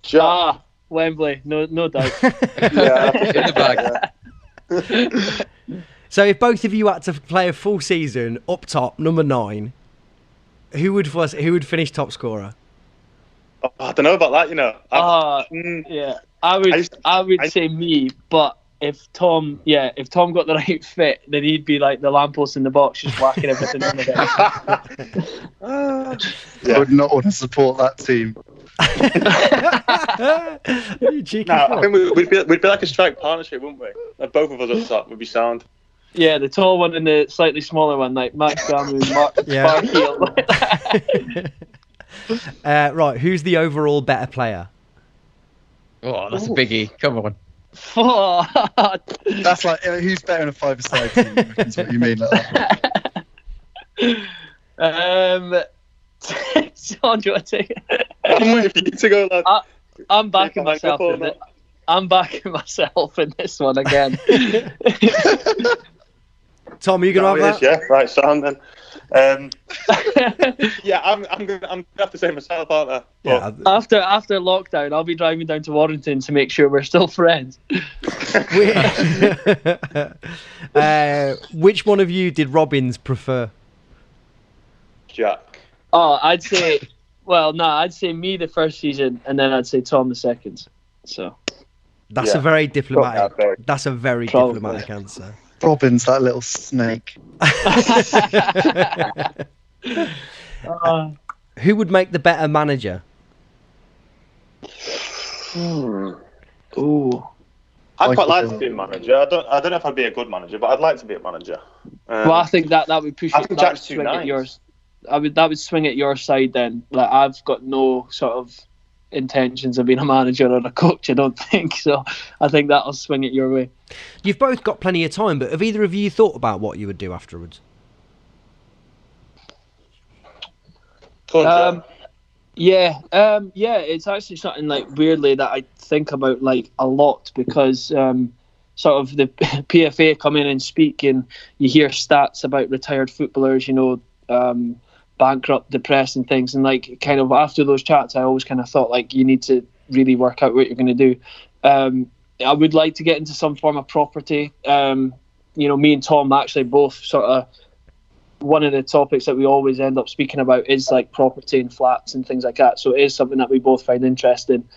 Jack. Wembley, no doubt. Yeah, In the bag. So if both of you had to play a full season up top, number 9, who would finish top scorer? Oh, I don't know about that, you know. Yeah, I would say me, but if Tom got the right fit, then he'd be like the lamppost in the box, just whacking everything in the I would not want to support that team. You cheeky I fuck. think we'd be like a strike partnership, wouldn't we? Like both of us up top would be sound. Yeah, the tall one and the slightly smaller one, like Max Gamu and Mark Barkeel. Right, who's the overall better player? Oh, that's a biggie. Come on. That's like who's better in a 5-a-side team? That's what you mean, like that. John, do you want to take it? I'm waiting for you to go, lad. I'm backing myself in it. I'm backing myself in this one again. Tom, are you going to have that? Yeah, right, sound then. Yeah, I'm gonna have to say myself, aren't I? Yeah. After lockdown, I'll be driving down to Warrington to make sure we're still friends. Which one of you did Robbins prefer? Jack. I'd say me the first season, and then I'd say Tom the second. So that's a very diplomatic. That's a very diplomatic answer. Robbins, that little snake. Who would make the better manager? Ooh. I'd quite like to be a manager. I don't know if I'd be a good manager, but I'd like to be a manager. Well, I think that would push I it. think That would Jack's too swing nice. at yours. That would swing at your side then. Like I've got no sort of intentions of being a manager or a coach. I don't think so. I think that'll swing it your way. You've both got plenty of time, but have either of you thought about what you would do afterwards? Yeah, it's actually something like weirdly that I think about like a lot because sort of the PFA come in and speak and you hear stats about retired footballers, you know, bankrupt, depressed and things, and like kind of after those chats I always kind of thought like you need to really work out what you're going to do. I would like to get into some form of property. You know, me and Tom actually both sort of, one of the topics that we always end up speaking about is like property and flats and things like that. So it is something that we both find interesting.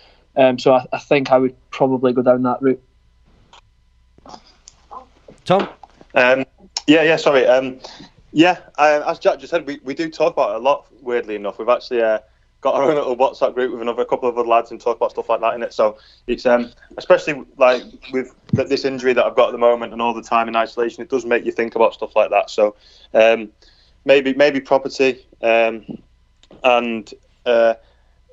So I think I would probably go down that route. Tom? Sorry. As Jack just said, we do talk about it a lot, weirdly enough. We've actually got our own little WhatsApp group with a couple of other lads and talk about stuff like that in it. So it's especially like with this injury that I've got at the moment and all the time in isolation, it does make you think about stuff like that. So maybe property and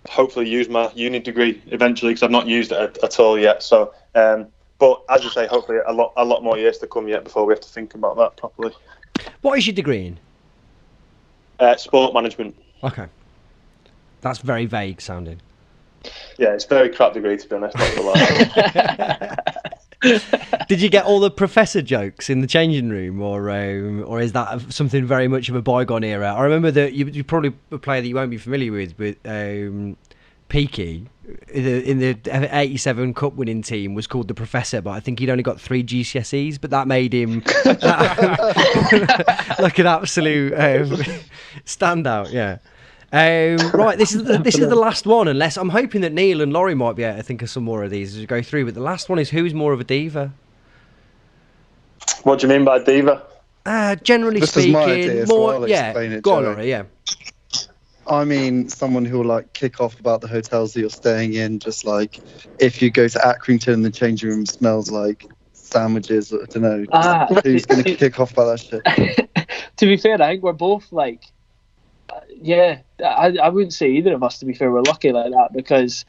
hopefully use my uni degree eventually because I've not used it at all yet. So but as you say, hopefully a lot more years to come yet before we have to think about that properly. What is your degree in? Sport management. Okay. That's very vague sounding. Yeah, it's a very crap degree, to be honest. Not gonna lie. Did you get all the professor jokes in the changing room, or is that something very much of a bygone era? I remember that you probably a player that you won't be familiar with Peaky, in the 87 Cup winning team, was called the Professor, but I think he'd only got 3 GCSEs, but that made him like an absolute standout. Yeah. Right, this is the last one. Unless I'm hoping that Neil and Laurie might be able to think of some more of these as we go through. But the last one is who's more of a diva? What do you mean by diva? Generally This speaking, is my idea, so more. I'll Yeah, explain it, go on, Joey. Laurie. Yeah. I mean, someone who will like kick off about the hotels that you're staying in. Just like if you go to Accrington and the changing room smells like sandwiches, I don't know. Who's going to kick off about that shit? To be fair, I think we're both like Yeah, I wouldn't say either of us, to be fair, were lucky like that, because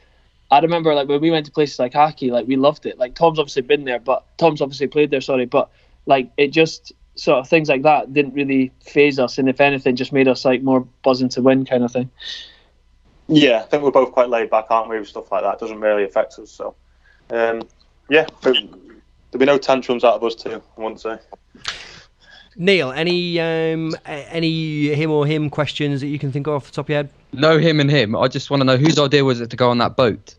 I remember like when we went to places like hockey, like we loved it. Like Tom's obviously been there, but Tom's obviously played there. Sorry, but like it just sort of things like that didn't really phase us, and if anything, just made us like more buzzing to win kind of thing. Yeah, I think we're both quite laid back, aren't we? With stuff like that, it doesn't really affect us. So, yeah, there'll be no tantrums out of us too, I wouldn't say. Neil, any him or him questions that you can think of off the top of your head? No him and him. I just want to know whose idea was it to go on that boat?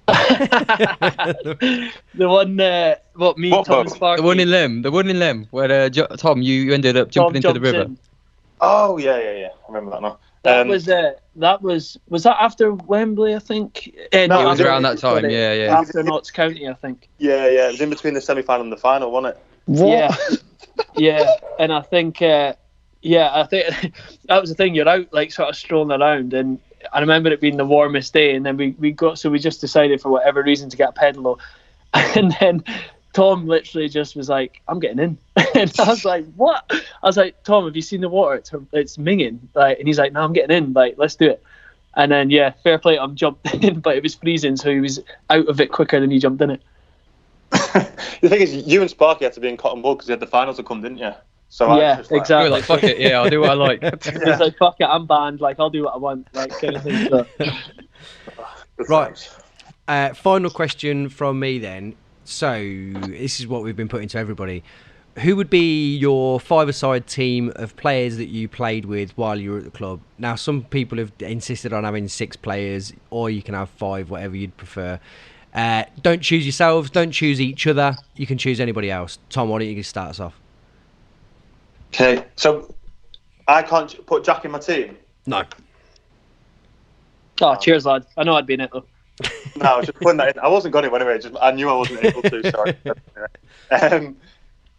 The one, me, What Tom, and boat? Sparky. The one in Lem, where Tom, you ended up jumping into the river. Oh yeah. I remember that now. That was that after Wembley, I think. No, It was after- around that time, yeah. After Notts County, I think. Yeah. It was in between the semi-final and the final, wasn't it? What? Yeah, and I think, I think that was the thing. You're out, like, sort of strolling around, and I remember it being the warmest day, and then we just decided for whatever reason to get a pedalo, and then Tom literally just was like, "I'm getting in," and I was like, "What?" I was like, "Tom, have you seen the water? It's minging," like, and he's like, "No, I'm getting in. Like, let's do it." And then fair play to him, jumped in, but it was freezing, so he was out of it quicker than he jumped in it. The thing is, you and Sparky had to be in cotton wool because you had the finals to come, didn't you? So I Yeah, was just like, exactly. You were like, fuck it, yeah, I'll do what I like. He's like, "Fuck it, I'm banned. Like, I'll do what I want." Like, kind of thing. So. good Right. times. Final question from me then. So this is what we've been putting to everybody. Who would be your five-a-side team of players that you played with while you were at the club? Now, some people have insisted on having 6 players, or you can have 5, whatever you'd prefer. Don't choose yourselves. Don't choose each other. You can choose anybody else. Tom, why don't you start us off? Okay, so I can't put Jack in my team. No. Oh, cheers, lad. I know I'd be in it though. No, I was just putting that in. I wasn't going to anyway. Just I knew I wasn't able to. Sorry.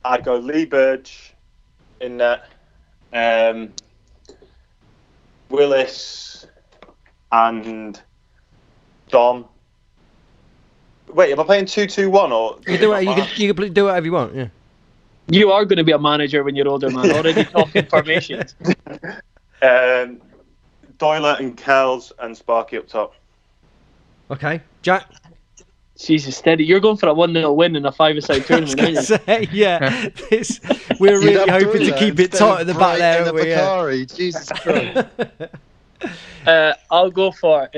I'd go Lee Burge in net. Willis and Dom. Wait, am I playing 2-2-1 or? You can do whatever you want. Yeah. You are going to be a manager when you're older, man. Already talking formations. Doyler and Kells and Sparky up top. Okay, Jack. Jesus, steady. You're going for a 1-0 win in a 5-a-side tournament, aren't you? Say, yeah. We're really hoping to keep it tight at the back there, aren't we? Bakari, Jesus Christ. I'll go for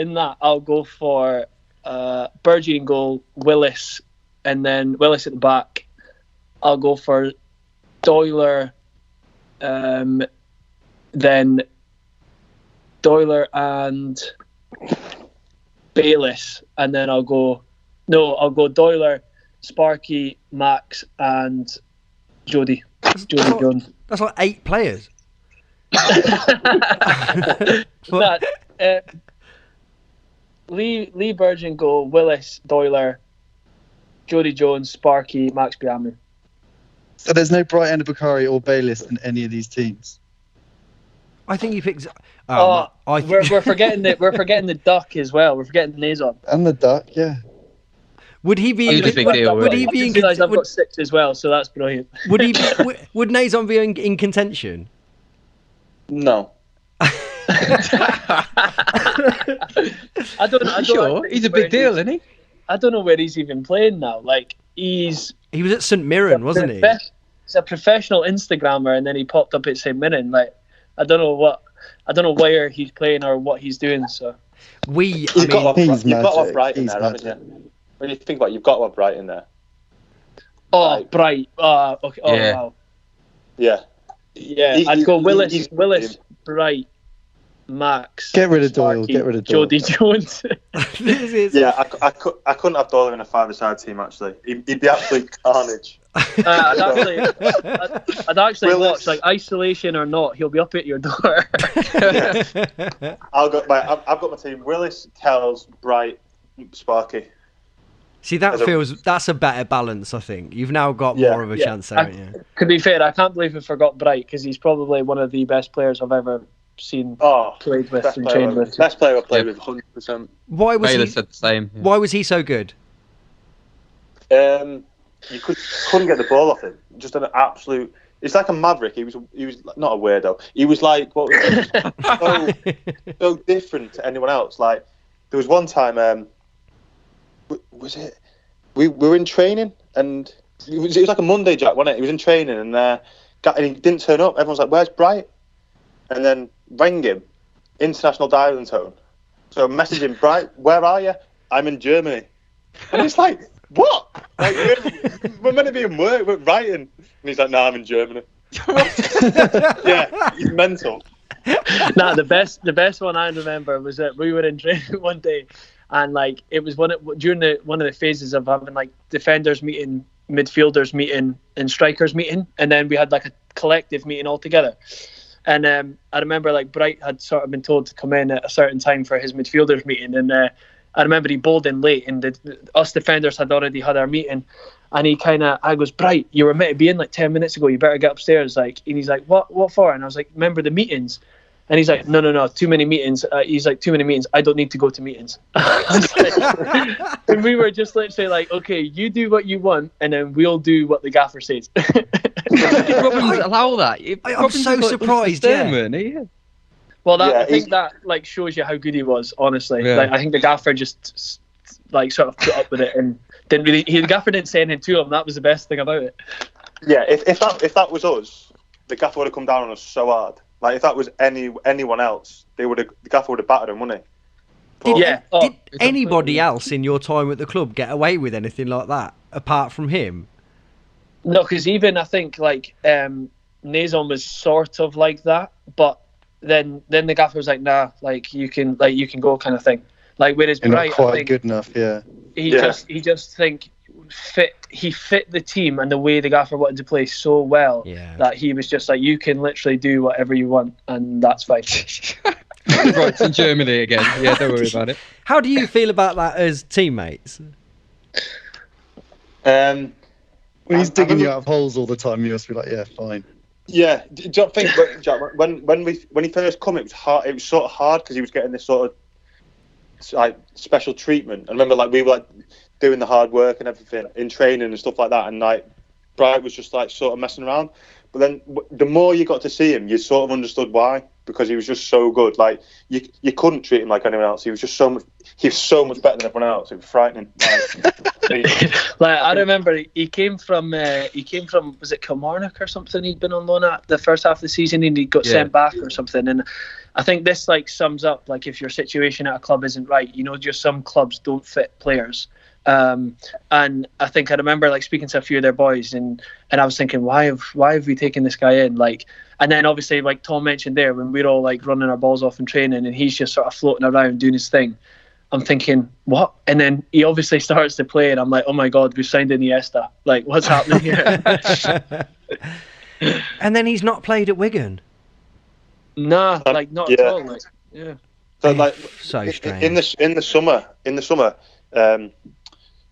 Burgee in goal, Willis, and then Willis at the back. I'll go for Doyler, then Doyler and Bayliss, and then I'll go Doyler, Sparky, Max, and Jody Jones. That's like 8 players. Lee Burge in goal, Willis, Doyler, Jody Jones, Sparky, Max Biamu. So there's no Bright Bakari or Bayliss in any of these teams. I think you picked. We're forgetting the duck as well. We're forgetting Nazon. And the duck, yeah. Would he be? He's a big deal, Would really. he be? I realise I've got 6 as well, so that's brilliant. Would he? Would Nazon be in contention? No. I don't Sure, he's a big deal, isn't he? I don't know where he's even playing now. Like he was at St Mirren, wasn't he? He's a professional Instagrammer, and then he popped up at St Mirren. Like I don't know where he's playing or what he's doing. So you've got to have Bright in He's there, magic. haven't you? When you think about it, you've got to have Bright in there. Oh, Bright. Okay. Oh, Yeah. wow. Yeah. Yeah, I'd go Willis, Bright, Max. Get rid of Doyle. Sparky, Get rid of Doyle. Jody Jones. Yeah, I couldn't have Doyle in a 5-a-side team, actually. He'd be absolute carnage. I'd actually watch, like, isolation or not, he'll be up at your door. Yeah. I've got my team: Willis, Kells, Bright, Sparky. See, that's a better balance. I think you've now got more of a chance, haven't you? To be fair, I can't believe we forgot Bright because he's probably one of the best players I've ever seen played with and trained with. Best player I've played with, 100%. Why was Baylor he? said the same. Yeah. Why was he so good? You couldn't get the ball off him. Just an absolute. He's like a maverick. He was not a weirdo. He was like what was so different to anyone else. Like there was one time, was it? We were in training and it was like a Monday, Jack, wasn't it? He was in training and he didn't turn up. Everyone's like, "Where's Bright?" And then rang him, international dialing tone. So messaging Bright, "Where are you?" "I'm in Germany." And it's like, what? Like, we're meant to be in work, we're writing. And he's like, "No, I'm in Germany." Yeah, he's mental. Nah, the best one I remember was that we were in training one day, and like it was one of the phases of having like defenders meeting, midfielders meeting, and strikers meeting, and then we had like a collective meeting all together. And I remember like Bright had sort of been told to come in at a certain time for his midfielders meeting, and I remember he bowled in late, and us defenders had already had our meeting, and I goes, "Bright, you were meant to be in like 10 minutes ago. You better get upstairs." Like, and he's like, "What for?" And I was like, "Remember the meetings?" And he's like, No, too many meetings. He's like, "Too many meetings. I don't need to go to meetings." And we were just literally like, "Okay, you do what you want, and then we'll do what the gaffer says." Robin would allow that. I'm so surprised. Yeah. Well, I think that like shows you how good he was. Honestly, Yeah. like I think the gaffer just like sort of put up with it and didn't really. The gaffer didn't say anything to him. That was the best thing about it. Yeah, if that was us, the gaffer would have come down on us so hard. Like if that was anyone else, the gaffer would have battered him, wouldn't he? Did anybody else in your time at the club get away with anything like that apart from him? No, because even I think like Nazon was sort of like that, but then the gaffer was like, "Nah, like you can go," kind of thing. Like whereas You're Bright, not quite I think, good enough, yeah. He just think he fit the team and the way the gaffer wanted to play so well that he was just like, "You can literally do whatever you want, and that's fine." Right, in Germany again. Yeah, don't worry about it. How do you feel about that as teammates? When he's digging you out of holes all the time, you must be like, "Yeah, fine." Yeah, do you think, Jack, when he first come, it was hard. It was sort of hard because he was getting this sort of like special treatment. I remember like we were like doing the hard work and everything in training and stuff like that, and like Bright was just like sort of messing around. But then the more you got to see him, you sort of understood why, because he was just so good. Like you couldn't treat him like anyone else. He was just so much. He was so much better than everyone else. It was frightening. Like I remember he came from was it Kilmarnock or something? He'd been on loan at the first half of the season and he got sent back or something. And I think this like sums up like if your situation at a club isn't right, you know, just some clubs don't fit players. And I think I remember like speaking to a few of their boys and I was thinking, why have we taken this guy in? Like, and then obviously like Tom mentioned there, when we're all like running our balls off in training and he's just sort of floating around doing his thing, I'm thinking, what? And then he obviously starts to play and I'm like, oh my God, we've signed Iniesta. Like, what's happening here? And then he's not played at Wigan. Nah, like not at all. Like, yeah. So like so strange. In the summer,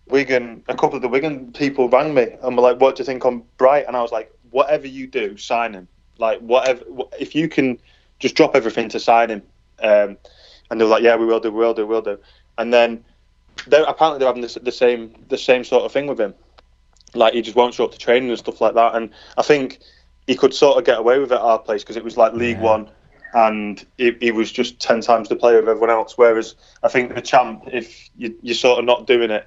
Wigan, a couple of the Wigan people rang me and were like, "What do you think on Bright?" And I was like, "Whatever you do, sign him. Like whatever, if you can just drop everything to sign him." And they were like, "Yeah, we will do." And then apparently they're having the same sort of thing with him. Like he just won't show up to training and stuff like that. And I think he could sort of get away with it at our place because it was like League One, and he was just 10 times the player of everyone else. Whereas I think the champ, if you're sort of not doing it,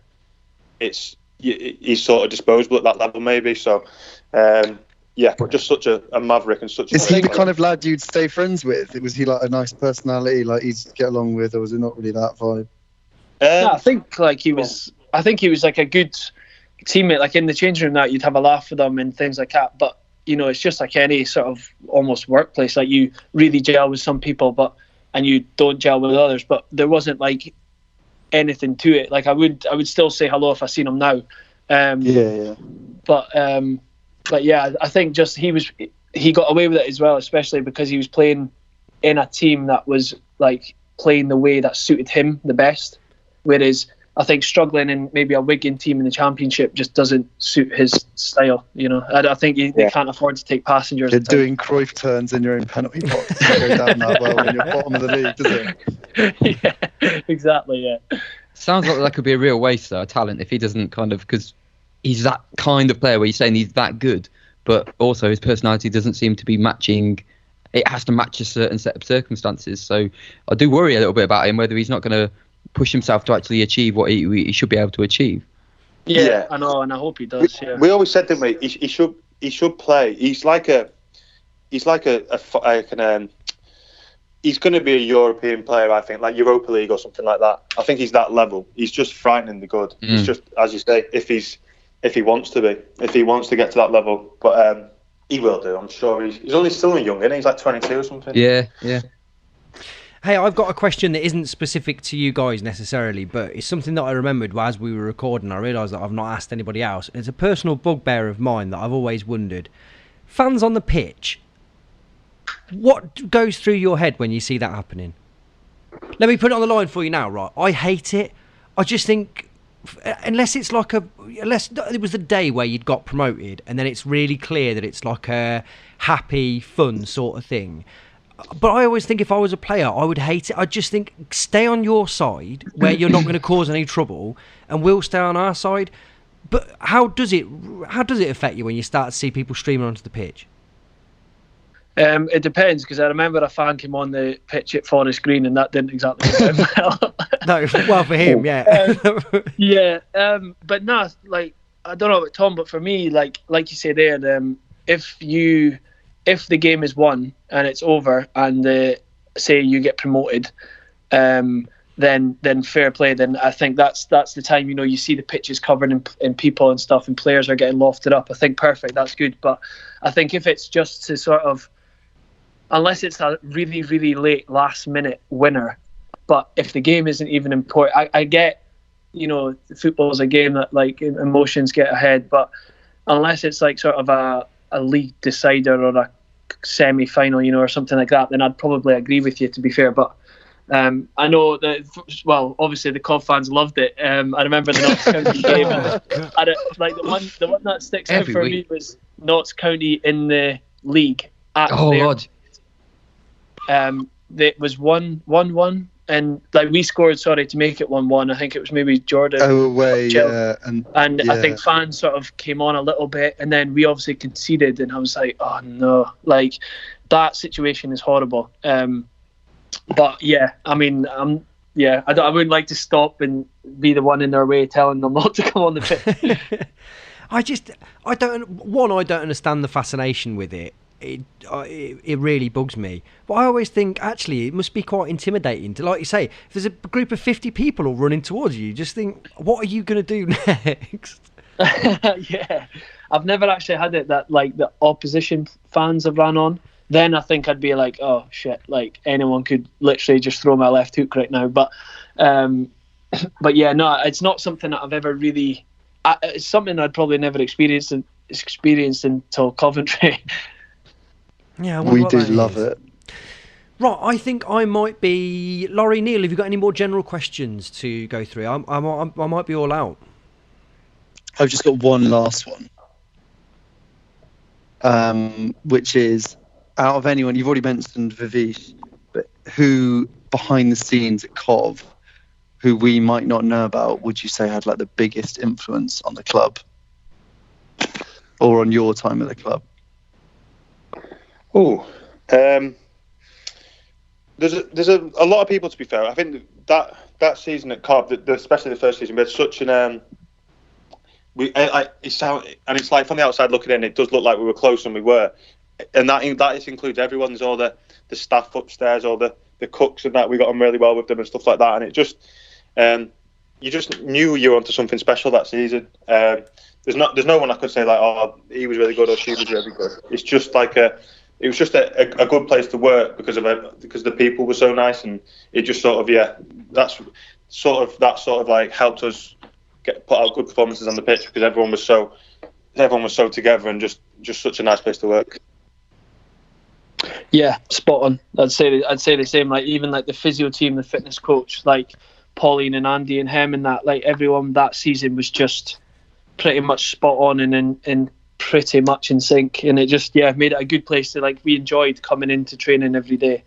he's sort of disposable at that level maybe. So but just such a maverick and such. Is he the kind of lad you'd stay friends with? Was he like a nice personality, like easy to get along with, or was it not really that vibe? I think like he was. I think he was like a good teammate. Like in the changing room, that you'd have a laugh with him and things like that. But you know, it's just like any sort of almost workplace. Like you really gel with some people, and you don't gel with others. But there wasn't like anything to it. Like I would still say hello if I seen him now. But yeah, I think just he got away with it as well, especially because he was playing in a team that was like playing the way that suited him the best. Whereas I think struggling in maybe a Wigan team in the Championship just doesn't suit his style. You know, I think they can't afford to take passengers. You're doing Cruyff turns in your own penalty box. It doesn't go down that well when you're bottom of the league, does it? Yeah, exactly. Yeah. Sounds like that could be a real waste though, of talent if he doesn't kind of, because he's that kind of player where you're saying he's that good, but also his personality doesn't seem to be matching. It has to match a certain set of circumstances. So I do worry a little bit about him, whether he's not going to push himself to actually achieve what he should be able to achieve. Yeah, I know, and I hope he does. We always said, didn't we? He should play. He's going to be a European player, I think, like Europa League or something like that. I think he's that level. He's just frighteningly good. He's just, as you say, if he wants to get to that level, but he will do. I'm sure he's only still young, isn't he? He's like 22 or something. Yeah. Hey, I've got a question that isn't specific to you guys necessarily, but it's something that I remembered as we were recording. I realised that I've not asked anybody else. It's a personal bugbear of mine that I've always wondered. Fans on the pitch, what goes through your head when you see that happening? Let me put it on the line for you now, right? I hate it. I just think, unless it was the day where you'd got promoted and then it's really clear that it's like a happy, fun sort of thing. But I always think if I was a player, I would hate it. I just think stay on your side where you're not going to cause any trouble, and we'll stay on our side. But how does it affect you when you start to see people streaming onto the pitch? It depends, because I remember a fan came on the pitch at Forest Green, and that didn't exactly go down well. No, well for him, yeah. But no, like, I don't know about Tom, but for me, like you say there, if the game is won and it's over, and say you get promoted, then fair play. Then I think that's the time, you see the pitches covered in people and stuff, and players are getting lofted up. I think perfect, that's good. But I think if it's just to sort of, unless it's a really, really late last minute winner, but if the game isn't even important, I get, football's a game that, like, emotions get ahead, but unless it's like sort of a league decider or a semi-final, or something like that, then I'd probably agree with you, to be fair. But I know that, well, obviously the Cov fans loved it. I remember the Notts County game, the one that sticks out for me was Notts County in the league. God. It was 1-1, and like we scored, to make it 1-1. I think it was maybe Jordan. Away, yeah. And I think fans sort of came on a little bit, and then we obviously conceded, and I was like, oh no, like, that situation is horrible. But yeah, I mean, I wouldn't like to stop and be the one in their way telling them not to come on the pitch. I don't understand the fascination with it. It really bugs me. But I always think, actually, it must be quite intimidating to, like you say, if there's a group of 50 people all running towards you, just think, what are you going to do next? Yeah, I've never actually had it that, like, the opposition fans have ran on. Then I think I'd be like, oh shit, like, anyone could literally just throw my left hook right now. But yeah, no, it's not something that I've ever really. It's something I'd probably never experienced until Coventry. Yeah, we do love it. Right, I think I might be. Laurie, Neil, have you got any more general questions to go through? I might be all out. I've just got one last one, which is, out of anyone, you've already mentioned Davies, but who behind the scenes at Cov, who we might not know about, would you say had like the biggest influence on the club or on your time at the club? Oh, there's a lot of people, to be fair. I think that season at Cov, especially the first season, we had such an it's like from the outside looking in, it does look like we were closer than we were, and that includes everyone. There's all the staff upstairs, all the cooks and that. We got on really well with them and stuff like that, and it just you just knew you were onto something special that season. There's no one I could say like, oh, he was really good or she was really good. It's just like it was just a good place to work because the people were so nice, and it just sort of that sort of like helped us put out good performances on the pitch because everyone was so together and just such a nice place to work. Yeah, spot on. I'd say the same. Like, even like the physio team, the fitness coach, like Pauline and Andy and him and that, like everyone that season was just pretty much spot on and pretty much in sync, and it just made it a good place to, like, we enjoyed coming into training every day,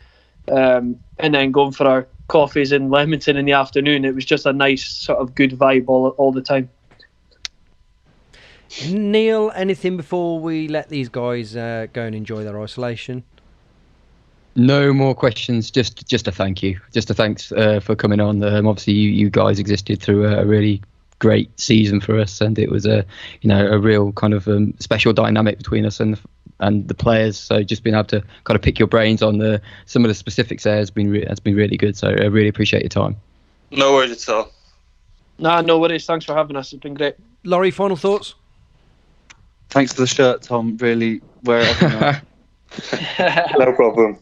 and then going for our coffees in Leamington in the afternoon. It was just a nice sort of good vibe all the time. Neil, anything before we let these guys go and enjoy their isolation? No more questions. Just a thank you. Just a thanks for coming on. Obviously, you guys existed through a really great season for us, and it was a real kind of special dynamic between us and the players. So just being able to kind of pick your brains on some of the specifics there has been really good. So I really appreciate your time. No worries at all. Nah, no worries. Thanks for having us. It's been great. Laurie, final thoughts? Thanks for the shirt, Tom. Really wear it up. No problem.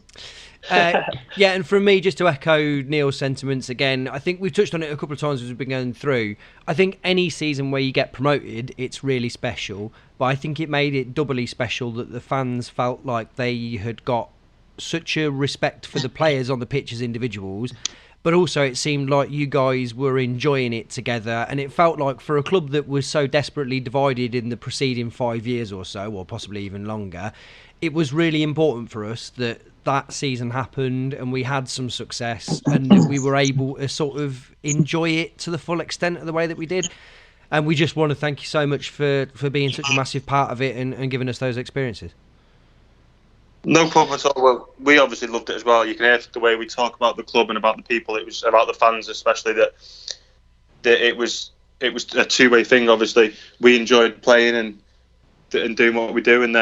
Yeah, and from me, just to echo Neil's sentiments again, I think we've touched on it a couple of times as we've been going through. I think any season where you get promoted, it's really special. But I think it made it doubly special that the fans felt like they had got such a respect for the players on the pitch as individuals. But also it seemed like you guys were enjoying it together. And it felt like for a club that was so desperately divided in the preceding 5 years or so, or possibly even longer, it was really important for us that season happened and we had some success and that we were able to sort of enjoy it to the full extent of the way that we did. And we just want to thank you so much for being such a massive part of it and giving us those experiences. No problem at all. Well, we obviously loved it as well. You can hear the way we talk about the club and about the people. It was about the fans, especially that it was a two-way thing. Obviously, we enjoyed playing and doing what we do, and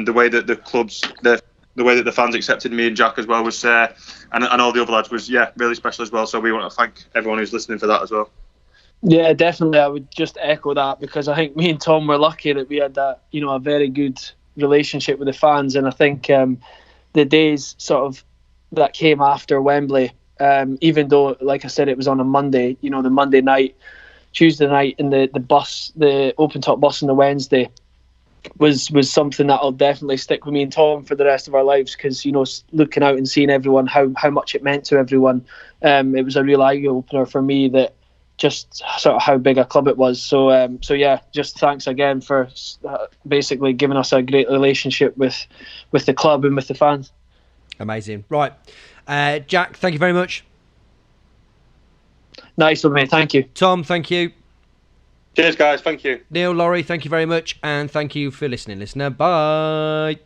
the way that the clubs, the way that the fans accepted me and Jack as well was, and all the other lads was, really special as well. So we want to thank everyone who's listening for that as well. Yeah, definitely. I would just echo that because I think me and Tom were lucky that we had that, a very good relationship with the fans, and I think the days sort of that came after Wembley, even though, like I said, it was on a Monday, the Monday night, Tuesday night, and the bus, the open top bus on the Wednesday was something that'll definitely stick with me and Tom for the rest of our lives, because looking out and seeing everyone, how much it meant to everyone, it was a real eye opener for me, that just sort of how big a club it was. So yeah, just thanks again for basically giving us a great relationship with the club and with the fans. Amazing. Right, Jack, thank you very much. Nice one, mate. Thank you. Tom, thank you. Cheers, guys. Thank you. Neil, Laurie, thank you very much, and thank you for listening, listener. Bye.